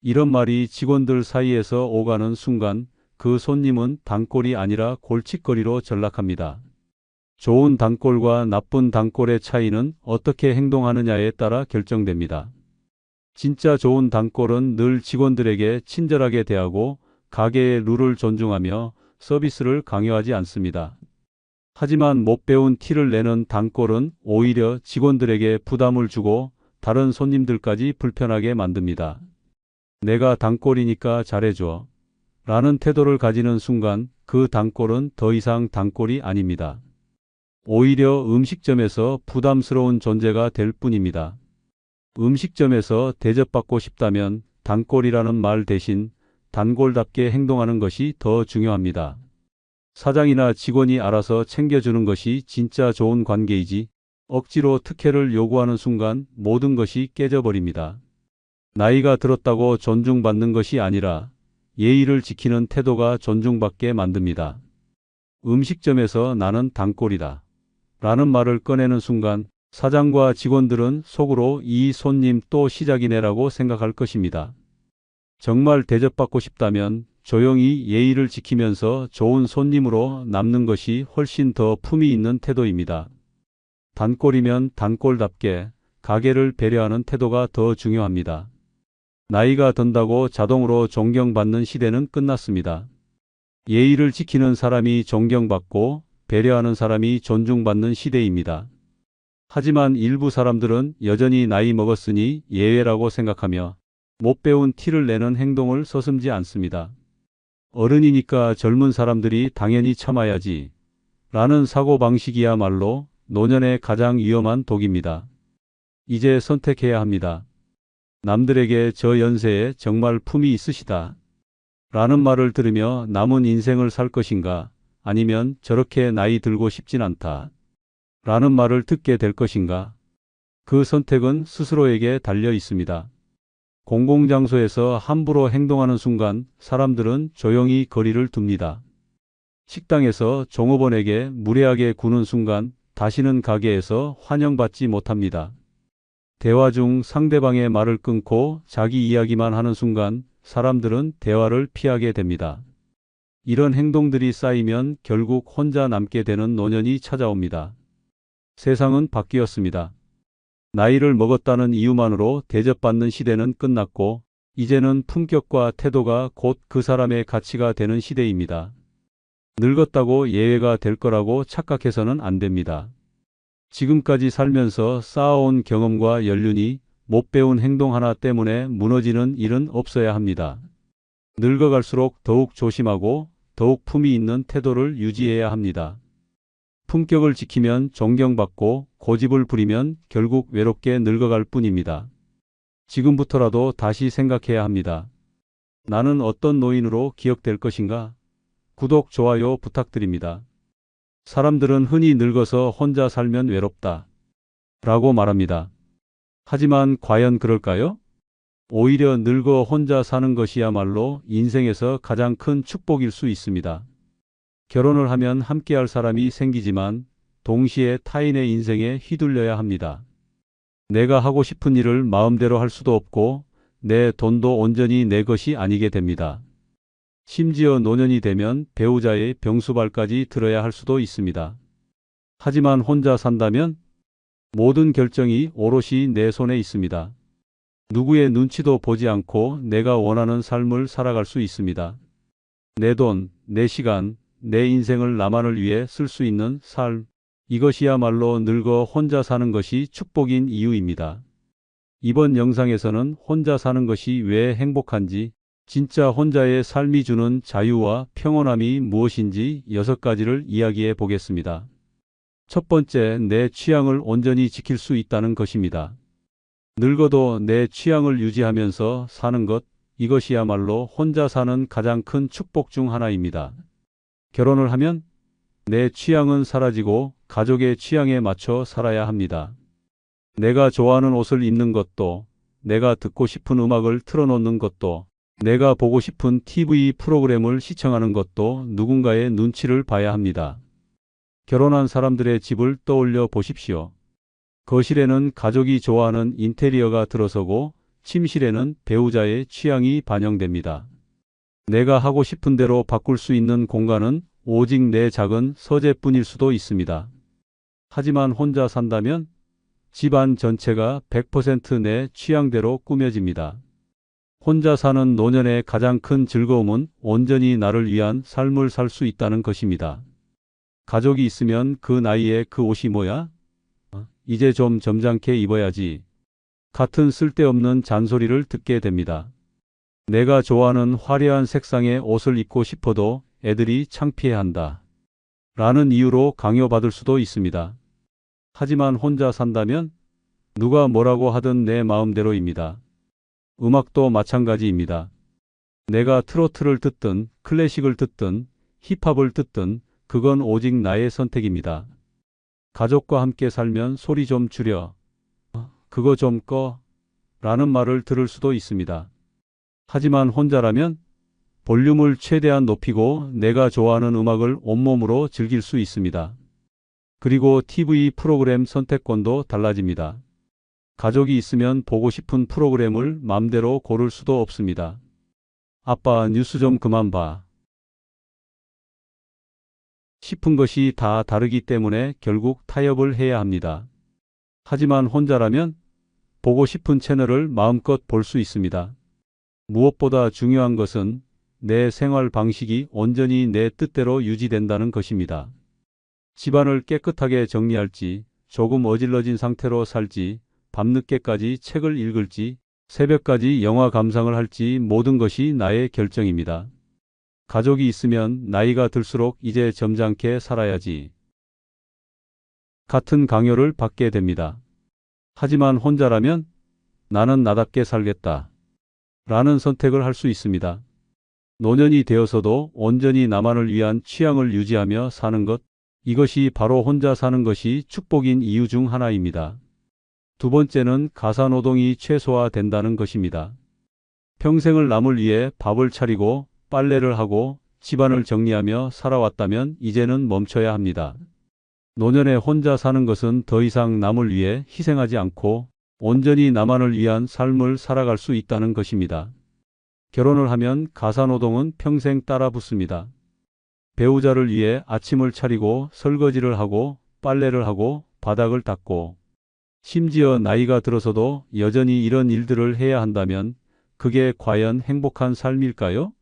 이런 말이 직원들 사이에서 오가는 순간 그 손님은 단골이 아니라 골칫거리로 전락합니다. 좋은 단골과 나쁜 단골의 차이는 어떻게 행동하느냐에 따라 결정됩니다. 진짜 좋은 단골은 늘 직원들에게 친절하게 대하고 가게의 룰을 존중하며 서비스를 강요하지 않습니다. 하지만 못 배운 티를 내는 단골은 오히려 직원들에게 부담을 주고 다른 손님들까지 불편하게 만듭니다. 내가 단골이니까 잘해줘. 라는 태도를 가지는 순간 그 단골은 더 이상 단골이 아닙니다. 오히려 음식점에서 부담스러운 존재가 될 뿐입니다. 음식점에서 대접받고 싶다면 단골이라는 말 대신 단골답게 행동하는 것이 더 중요합니다. 사장이나 직원이 알아서 챙겨주는 것이 진짜 좋은 관계이지 억지로 특혜를 요구하는 순간 모든 것이 깨져버립니다. 나이가 들었다고 존중받는 것이 아니라 예의를 지키는 태도가 존중받게 만듭니다. 음식점에서 나는 단골이다. 라는 말을 꺼내는 순간 사장과 직원들은 속으로 이 손님 또 시작이네라고 생각할 것입니다. 정말 대접받고 싶다면 조용히 예의를 지키면서 좋은 손님으로 남는 것이 훨씬 더 품위 있는 태도입니다. 단골이면 단골답게 가게를 배려하는 태도가 더 중요합니다. 나이가 든다고 자동으로 존경받는 시대는 끝났습니다. 예의를 지키는 사람이 존경받고 배려하는 사람이 존중받는 시대입니다. 하지만 일부 사람들은 여전히 나이 먹었으니 예외라고 생각하며 못 배운 티를 내는 행동을 서슴지 않습니다. 어른이니까 젊은 사람들이 당연히 참아야지 라는 사고방식이야말로 노년의 가장 위험한 독입니다. 이제 선택해야 합니다. 남들에게 저 연세에 정말 품이 있으시다 라는 말을 들으며 남은 인생을 살 것인가 아니면 저렇게 나이 들고 싶진 않다 라는 말을 듣게 될 것인가. 그 선택은 스스로에게 달려 있습니다. 공공장소에서 함부로 행동하는 순간 사람들은 조용히 거리를 둡니다. 식당에서 종업원에게 무례하게 구는 순간 다시는 가게에서 환영받지 못합니다. 대화 중 상대방의 말을 끊고 자기 이야기만 하는 순간 사람들은 대화를 피하게 됩니다. 이런 행동들이 쌓이면 결국 혼자 남게 되는 노년이 찾아옵니다. 세상은 바뀌었습니다. 나이를 먹었다는 이유만으로 대접받는 시대는 끝났고 이제는 품격과 태도가 곧 그 사람의 가치가 되는 시대입니다. 늙었다고 예외가 될 거라고 착각해서는 안 됩니다. 지금까지 살면서 쌓아온 경험과 연륜이 못 배운 행동 하나 때문에 무너지는 일은 없어야 합니다. 늙어갈수록 더욱 조심하고 더욱 품위 있는 태도를 유지해야 합니다. 품격을 지키면 존경받고 고집을 부리면 결국 외롭게 늙어갈 뿐입니다. 지금부터라도 다시 생각해야 합니다. 나는 어떤 노인으로 기억될 것인가? 구독, 좋아요 부탁드립니다. 사람들은 흔히 늙어서 혼자 살면 외롭다 라고 말합니다. 하지만 과연 그럴까요? 오히려 늙어 혼자 사는 것이야말로 인생에서 가장 큰 축복일 수 있습니다. 결혼을 하면 함께할 사람이 생기지만 동시에 타인의 인생에 휘둘려야 합니다. 내가 하고 싶은 일을 마음대로 할 수도 없고 내 돈도 온전히 내 것이 아니게 됩니다. 심지어 노년이 되면 배우자의 병수발까지 들어야 할 수도 있습니다. 하지만 혼자 산다면 모든 결정이 오롯이 내 손에 있습니다. 누구의 눈치도 보지 않고 내가 원하는 삶을 살아갈 수 있습니다. 내 돈, 내 시간, 내 인생을 나만을 위해 쓸 수 있는 삶. 이것이야말로 늙어 혼자 사는 것이 축복인 이유입니다. 이번 영상에서는 혼자 사는 것이 왜 행복한지, 진짜 혼자의 삶이 주는 자유와 평온함이 무엇인지 6가지를 이야기해 보겠습니다. 첫 번째, 내 취향을 온전히 지킬 수 있다는 것입니다. 늙어도 내 취향을 유지하면서 사는 것, 이것이야말로 혼자 사는 가장 큰 축복 중 하나입니다. 결혼을 하면 내 취향은 사라지고 가족의 취향에 맞춰 살아야 합니다. 내가 좋아하는 옷을 입는 것도, 내가 듣고 싶은 음악을 틀어놓는 것도, 내가 보고 싶은 TV 프로그램을 시청하는 것도 누군가의 눈치를 봐야 합니다. 결혼한 사람들의 집을 떠올려 보십시오. 거실에는 가족이 좋아하는 인테리어가 들어서고 침실에는 배우자의 취향이 반영됩니다. 내가 하고 싶은 대로 바꿀 수 있는 공간은 오직 내 작은 서재뿐일 수도 있습니다. 하지만 혼자 산다면 집안 전체가 100% 내 취향대로 꾸며집니다. 혼자 사는 노년의 가장 큰 즐거움은 온전히 나를 위한 삶을 살 수 있다는 것입니다. 가족이 있으면 그 나이에 그 옷이 뭐야? 이제 좀 점잖게 입어야지. 같은 쓸데없는 잔소리를 듣게 됩니다. 내가 좋아하는 화려한 색상의 옷을 입고 싶어도 애들이 창피해한다 라는 이유로 강요받을 수도 있습니다. 하지만 혼자 산다면 누가 뭐라고 하든 내 마음대로입니다. 음악도 마찬가지입니다. 내가 트로트를 듣든 클래식을 듣든 힙합을 듣든 그건 오직 나의 선택입니다. 가족과 함께 살면 소리 좀 줄여. 그거 좀 꺼. 라는 말을 들을 수도 있습니다. 하지만 혼자라면 볼륨을 최대한 높이고 내가 좋아하는 음악을 온몸으로 즐길 수 있습니다. 그리고 TV 프로그램 선택권도 달라집니다. 가족이 있으면 보고 싶은 프로그램을 맘대로 고를 수도 없습니다. 아빠, 뉴스 좀 그만 봐 싶은 것이 다 다르기 때문에 결국 타협을 해야 합니다. 하지만 혼자라면 보고 싶은 채널을 마음껏 볼 수 있습니다. 무엇보다 중요한 것은 내 생활 방식이 온전히 내 뜻대로 유지된다는 것입니다. 집안을 깨끗하게 정리할지, 조금 어질러진 상태로 살지, 밤늦게까지 책을 읽을지, 새벽까지 영화 감상을 할지 모든 것이 나의 결정입니다. 가족이 있으면 나이가 들수록 이제 점잖게 살아야지 같은 강요를 받게 됩니다. 하지만 혼자라면 나는 나답게 살겠다 라는 선택을 할 수 있습니다. 노년이 되어서도 온전히 나만을 위한 취향을 유지하며 사는 것, 이것이 바로 혼자 사는 것이 축복인 이유 중 하나입니다. 두 번째는 가사노동이 최소화된다는 것입니다. 평생을 남을 위해 밥을 차리고 빨래를 하고 집안을 정리하며 살아왔다면 이제는 멈춰야 합니다. 노년에 혼자 사는 것은 더 이상 남을 위해 희생하지 않고 온전히 나만을 위한 삶을 살아갈 수 있다는 것입니다. 결혼을 하면 가사노동은 평생 따라 붙습니다. 배우자를 위해 아침을 차리고 설거지를 하고 빨래를 하고 바닥을 닦고 심지어 나이가 들어서도 여전히 이런 일들을 해야 한다면 그게 과연 행복한 삶일까요?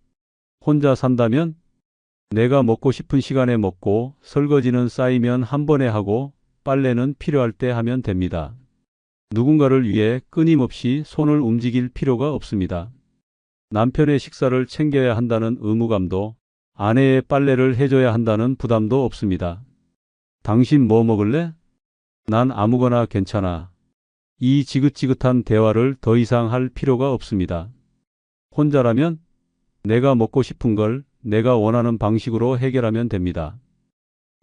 혼자 산다면 내가 먹고 싶은 시간에 먹고 설거지는 쌓이면 한 번에 하고 빨래는 필요할 때 하면 됩니다. 누군가를 위해 끊임없이 손을 움직일 필요가 없습니다. 남편의 식사를 챙겨야 한다는 의무감도 아내의 빨래를 해줘야 한다는 부담도 없습니다. 당신 뭐 먹을래? 난 아무거나 괜찮아. 이 지긋지긋한 대화를 더 이상 할 필요가 없습니다. 혼자라면 내가 먹고 싶은 걸 내가 원하는 방식으로 해결하면 됩니다.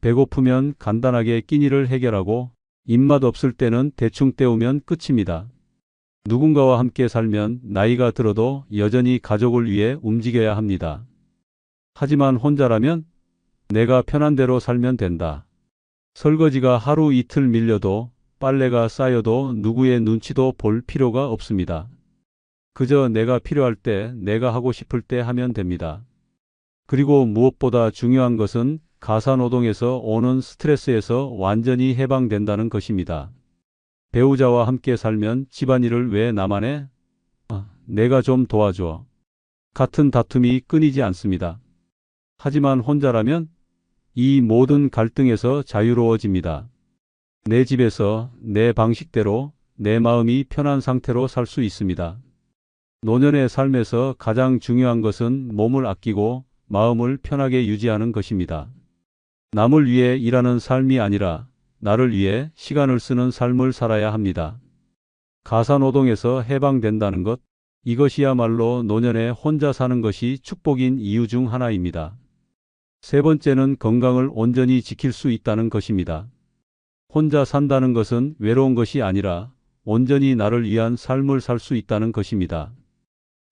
배고프면 간단하게 끼니를 해결하고 입맛 없을 때는 대충 때우면 끝입니다. 누군가와 함께 살면 나이가 들어도 여전히 가족을 위해 움직여야 합니다. 하지만 혼자라면 내가 편한 대로 살면 된다. 설거지가 하루 이틀 밀려도 빨래가 쌓여도 누구의 눈치도 볼 필요가 없습니다. 그저 내가 필요할 때 내가 하고 싶을 때 하면 됩니다. 그리고 무엇보다 중요한 것은 가사노동에서 오는 스트레스에서 완전히 해방된다는 것입니다. 배우자와 함께 살면 집안일을 왜 나만 해? 내가 좀 도와줘. 같은 다툼이 끊이지 않습니다. 하지만 혼자라면 이 모든 갈등에서 자유로워집니다. 내 집에서 내 방식대로 내 마음이 편한 상태로 살 수 있습니다. 노년의 삶에서 가장 중요한 것은 몸을 아끼고 마음을 편하게 유지하는 것입니다. 남을 위해 일하는 삶이 아니라 나를 위해 시간을 쓰는 삶을 살아야 합니다. 가사노동에서 해방된다는 것, 이것이야말로 노년에 혼자 사는 것이 축복인 이유 중 하나입니다. 세 번째는 건강을 온전히 지킬 수 있다는 것입니다. 혼자 산다는 것은 외로운 것이 아니라 온전히 나를 위한 삶을 살 수 있다는 것입니다.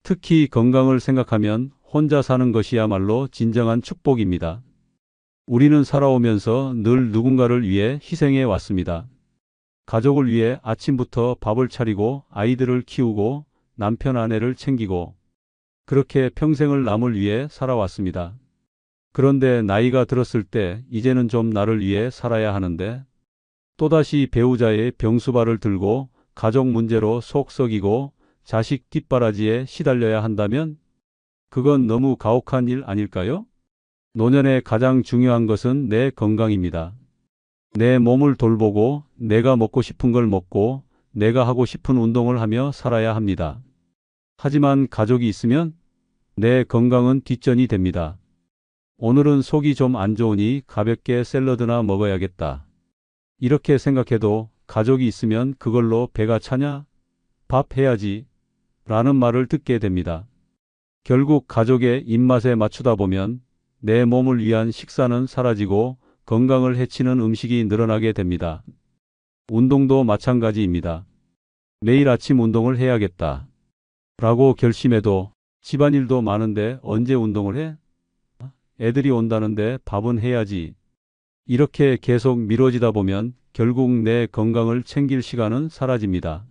특히 건강을 생각하면 혼자 사는 것이야말로 진정한 축복입니다. 우리는 살아오면서 늘 누군가를 위해 희생해 왔습니다. 가족을 위해 아침부터 밥을 차리고 아이들을 키우고 남편 아내를 챙기고 그렇게 평생을 남을 위해 살아왔습니다. 그런데 나이가 들었을 때 이제는 좀 나를 위해 살아야 하는데 또다시 배우자의 병수발을 들고 가족 문제로 속 썩이고 자식 뒷바라지에 시달려야 한다면 그건 너무 가혹한 일 아닐까요? 노년에 가장 중요한 것은 내 건강입니다. 내 몸을 돌보고 내가 먹고 싶은 걸 먹고 내가 하고 싶은 운동을 하며 살아야 합니다. 하지만 가족이 있으면 내 건강은 뒷전이 됩니다. 오늘은 속이 좀 안 좋으니 가볍게 샐러드나 먹어야겠다. 이렇게 생각해도 가족이 있으면 그걸로 배가 차냐? 밥 해야지. 라는 말을 듣게 됩니다. 결국 가족의 입맛에 맞추다 보면 내 몸을 위한 식사는 사라지고 건강을 해치는 음식이 늘어나게 됩니다. 운동도 마찬가지입니다. 매일 아침 운동을 해야겠다. 라고 결심해도 집안일도 많은데 언제 운동을 해? 애들이 온다는데 밥은 해야지. 이렇게 계속 미뤄지다 보면 결국 내 건강을 챙길 시간은 사라집니다.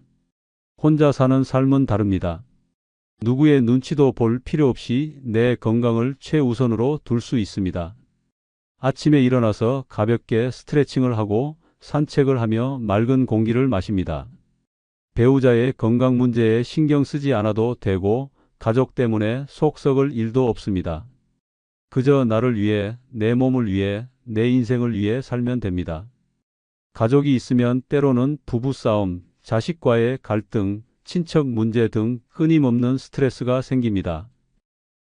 혼자 사는 삶은 다릅니다. 누구의 눈치도 볼 필요 없이 내 건강을 최우선으로 둘 수 있습니다. 아침에 일어나서 가볍게 스트레칭을 하고 산책을 하며 맑은 공기를 마십니다. 배우자의 건강 문제에 신경 쓰지 않아도 되고 가족 때문에 속 썩을 일도 없습니다. 그저 나를 위해, 내 몸을 위해, 내 인생을 위해 살면 됩니다. 가족이 있으면 때로는 부부싸움, 자식과의 갈등, 친척 문제 등 끊임없는 스트레스가 생깁니다.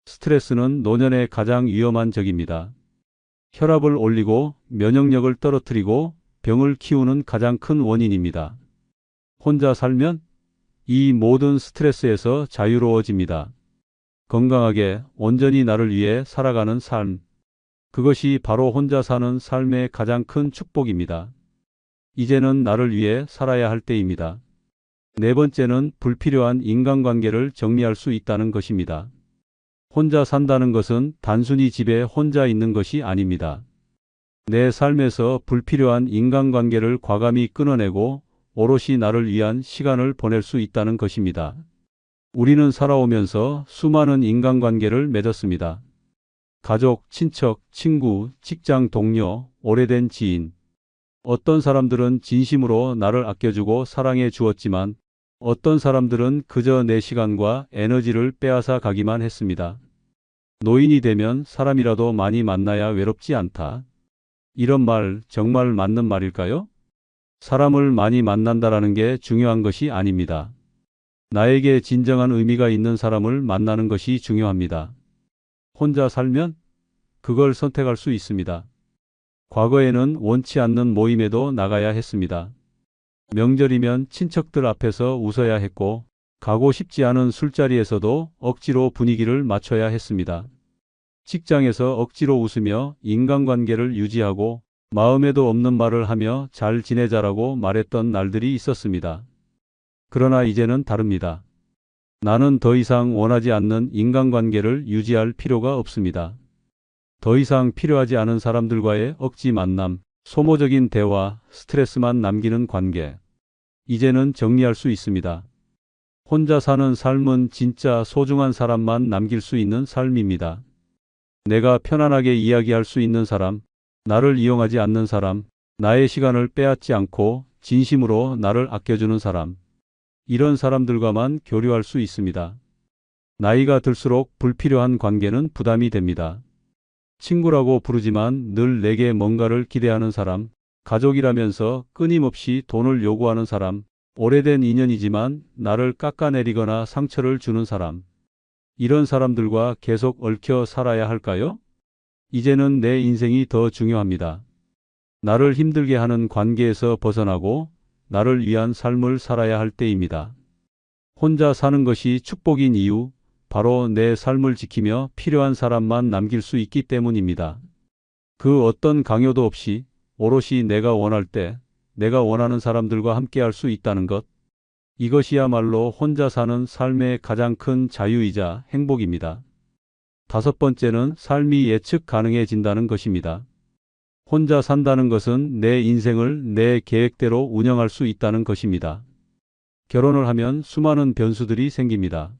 스트레스는 노년의 가장 위험한 적입니다. 혈압을 올리고 면역력을 떨어뜨리고 병을 키우는 가장 큰 원인입니다. 혼자 살면 이 모든 스트레스에서 자유로워집니다. 건강하게 온전히 나를 위해 살아가는 삶. 그것이 바로 혼자 사는 삶의 가장 큰 축복입니다. 이제는 나를 위해 살아야 할 때입니다. 네 번째는 불필요한 인간관계를 정리할 수 있다는 것입니다. 혼자 산다는 것은 단순히 집에 혼자 있는 것이 아닙니다. 내 삶에서 불필요한 인간관계를 과감히 끊어내고 오롯이 나를 위한 시간을 보낼 수 있다는 것입니다. 우리는 살아오면서 수많은 인간관계를 맺었습니다. 가족, 친척, 친구, 직장 동료, 오래된 지인. 어떤 사람들은 진심으로 나를 아껴주고 사랑해 주었지만 어떤 사람들은 그저 내 시간과 에너지를 빼앗아 가기만 했습니다. 노인이 되면 사람이라도 많이 만나야 외롭지 않다. 이런 말 정말 맞는 말일까요? 사람을 많이 만난다라는 게 중요한 것이 아닙니다. 나에게 진정한 의미가 있는 사람을 만나는 것이 중요합니다. 혼자 살면 그걸 선택할 수 있습니다. 과거에는 원치 않는 모임에도 나가야 했습니다. 명절이면 친척들 앞에서 웃어야 했고 가고 싶지 않은 술자리에서도 억지로 분위기를 맞춰야 했습니다. 직장에서 억지로 웃으며 인간관계를 유지하고 마음에도 없는 말을 하며 잘 지내자라고 말했던 날들이 있었습니다. 그러나 이제는 다릅니다. 나는 더 이상 원하지 않는 인간관계를 유지할 필요가 없습니다. 더 이상 필요하지 않은 사람들과의 억지 만남, 소모적인 대화, 스트레스만 남기는 관계. 이제는 정리할 수 있습니다. 혼자 사는 삶은 진짜 소중한 사람만 남길 수 있는 삶입니다. 내가 편안하게 이야기할 수 있는 사람, 나를 이용하지 않는 사람, 나의 시간을 빼앗지 않고 진심으로 나를 아껴주는 사람. 이런 사람들과만 교류할 수 있습니다. 나이가 들수록 불필요한 관계는 부담이 됩니다. 친구라고 부르지만 늘 내게 뭔가를 기대하는 사람, 가족이라면서 끊임없이 돈을 요구하는 사람, 오래된 인연이지만 나를 깎아내리거나 상처를 주는 사람. 이런 사람들과 계속 얽혀 살아야 할까요? 이제는 내 인생이 더 중요합니다. 나를 힘들게 하는 관계에서 벗어나고 나를 위한 삶을 살아야 할 때입니다. 혼자 사는 것이 축복인 이유, 바로 내 삶을 지키며 필요한 사람만 남길 수 있기 때문입니다. 그 어떤 강요도 없이 오롯이 내가 원할 때 내가 원하는 사람들과 함께할 수 있다는 것. 이것이야말로 혼자 사는 삶의 가장 큰 자유이자 행복입니다. 다섯 번째는 삶이 예측 가능해진다는 것입니다. 혼자 산다는 것은 내 인생을 내 계획대로 운영할 수 있다는 것입니다. 결혼을 하면 수많은 변수들이 생깁니다.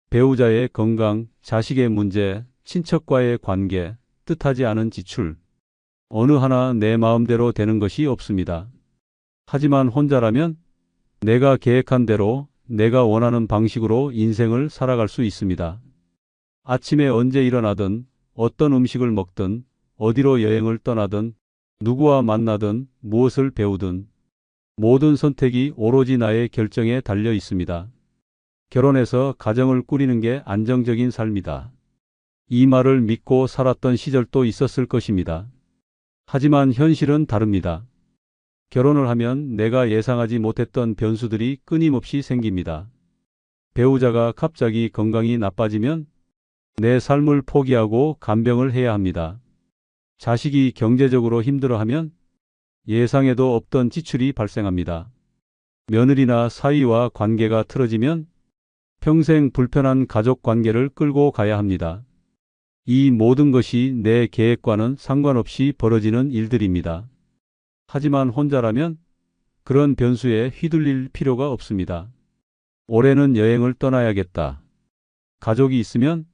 배우자의 건강, 자식의 문제, 친척과의 관계, 뜻하지 않은 지출. 어느 하나 내 마음대로 되는 것이 없습니다. 하지만 혼자라면 내가 계획한 대로 내가 원하는 방식으로 인생을 살아갈 수 있습니다. 아침에 언제 일어나든, 어떤 음식을 먹든, 어디로 여행을 떠나든, 누구와 만나든, 무엇을 배우든 모든 선택이 오로지 나의 결정에 달려 있습니다. 결혼해서 가정을 꾸리는 게 안정적인 삶이다. 이 말을 믿고 살았던 시절도 있었을 것입니다. 하지만 현실은 다릅니다. 결혼을 하면 내가 예상하지 못했던 변수들이 끊임없이 생깁니다. 배우자가 갑자기 건강이 나빠지면 내 삶을 포기하고 간병을 해야 합니다. 자식이 경제적으로 힘들어하면 예상에도 없던 지출이 발생합니다. 며느리나 사위와 관계가 틀어지면 평생 불편한 가족 관계를 끌고 가야 합니다. 이 모든 것이 내 계획과는 상관없이 벌어지는 일들입니다. 하지만 혼자라면 그런 변수에 휘둘릴 필요가 없습니다. 올해는 여행을 떠나야겠다. 가족이 있으면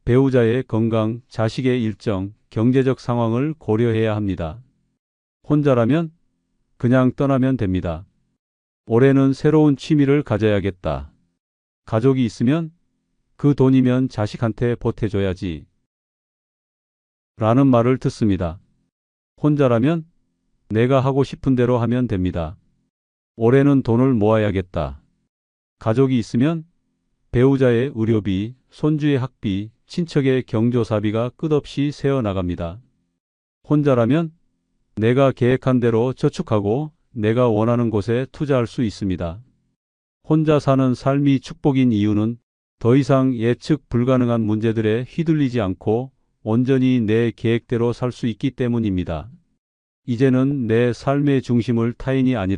배우자의 건강, 자식의 일정, 경제적 상황을 고려해야 합니다. 혼자라면 그냥 떠나면 됩니다. 올해는 새로운 취미를 가져야겠다. 가족이 있으면 그 돈이면 자식한테 보태줘야지. 라는 말을 듣습니다. 혼자라면 내가 하고 싶은 대로 하면 됩니다. 올해는 돈을 모아야겠다. 가족이 있으면 배우자의 의료비, 손주의 학비, 친척의 경조사비가 끝없이 새어나갑니다. 혼자라면 내가 계획한 대로 저축하고 내가 원하는 곳에 투자할 수 있습니다. 혼자 사는 삶이 축복인 이유는 더 이상 예측 불가능한 문제들에 휘둘리지 않고 온전히 내 계획대로 살 수 있기 때문입니다. 이제는 내 삶의 중심을 타인이 아니라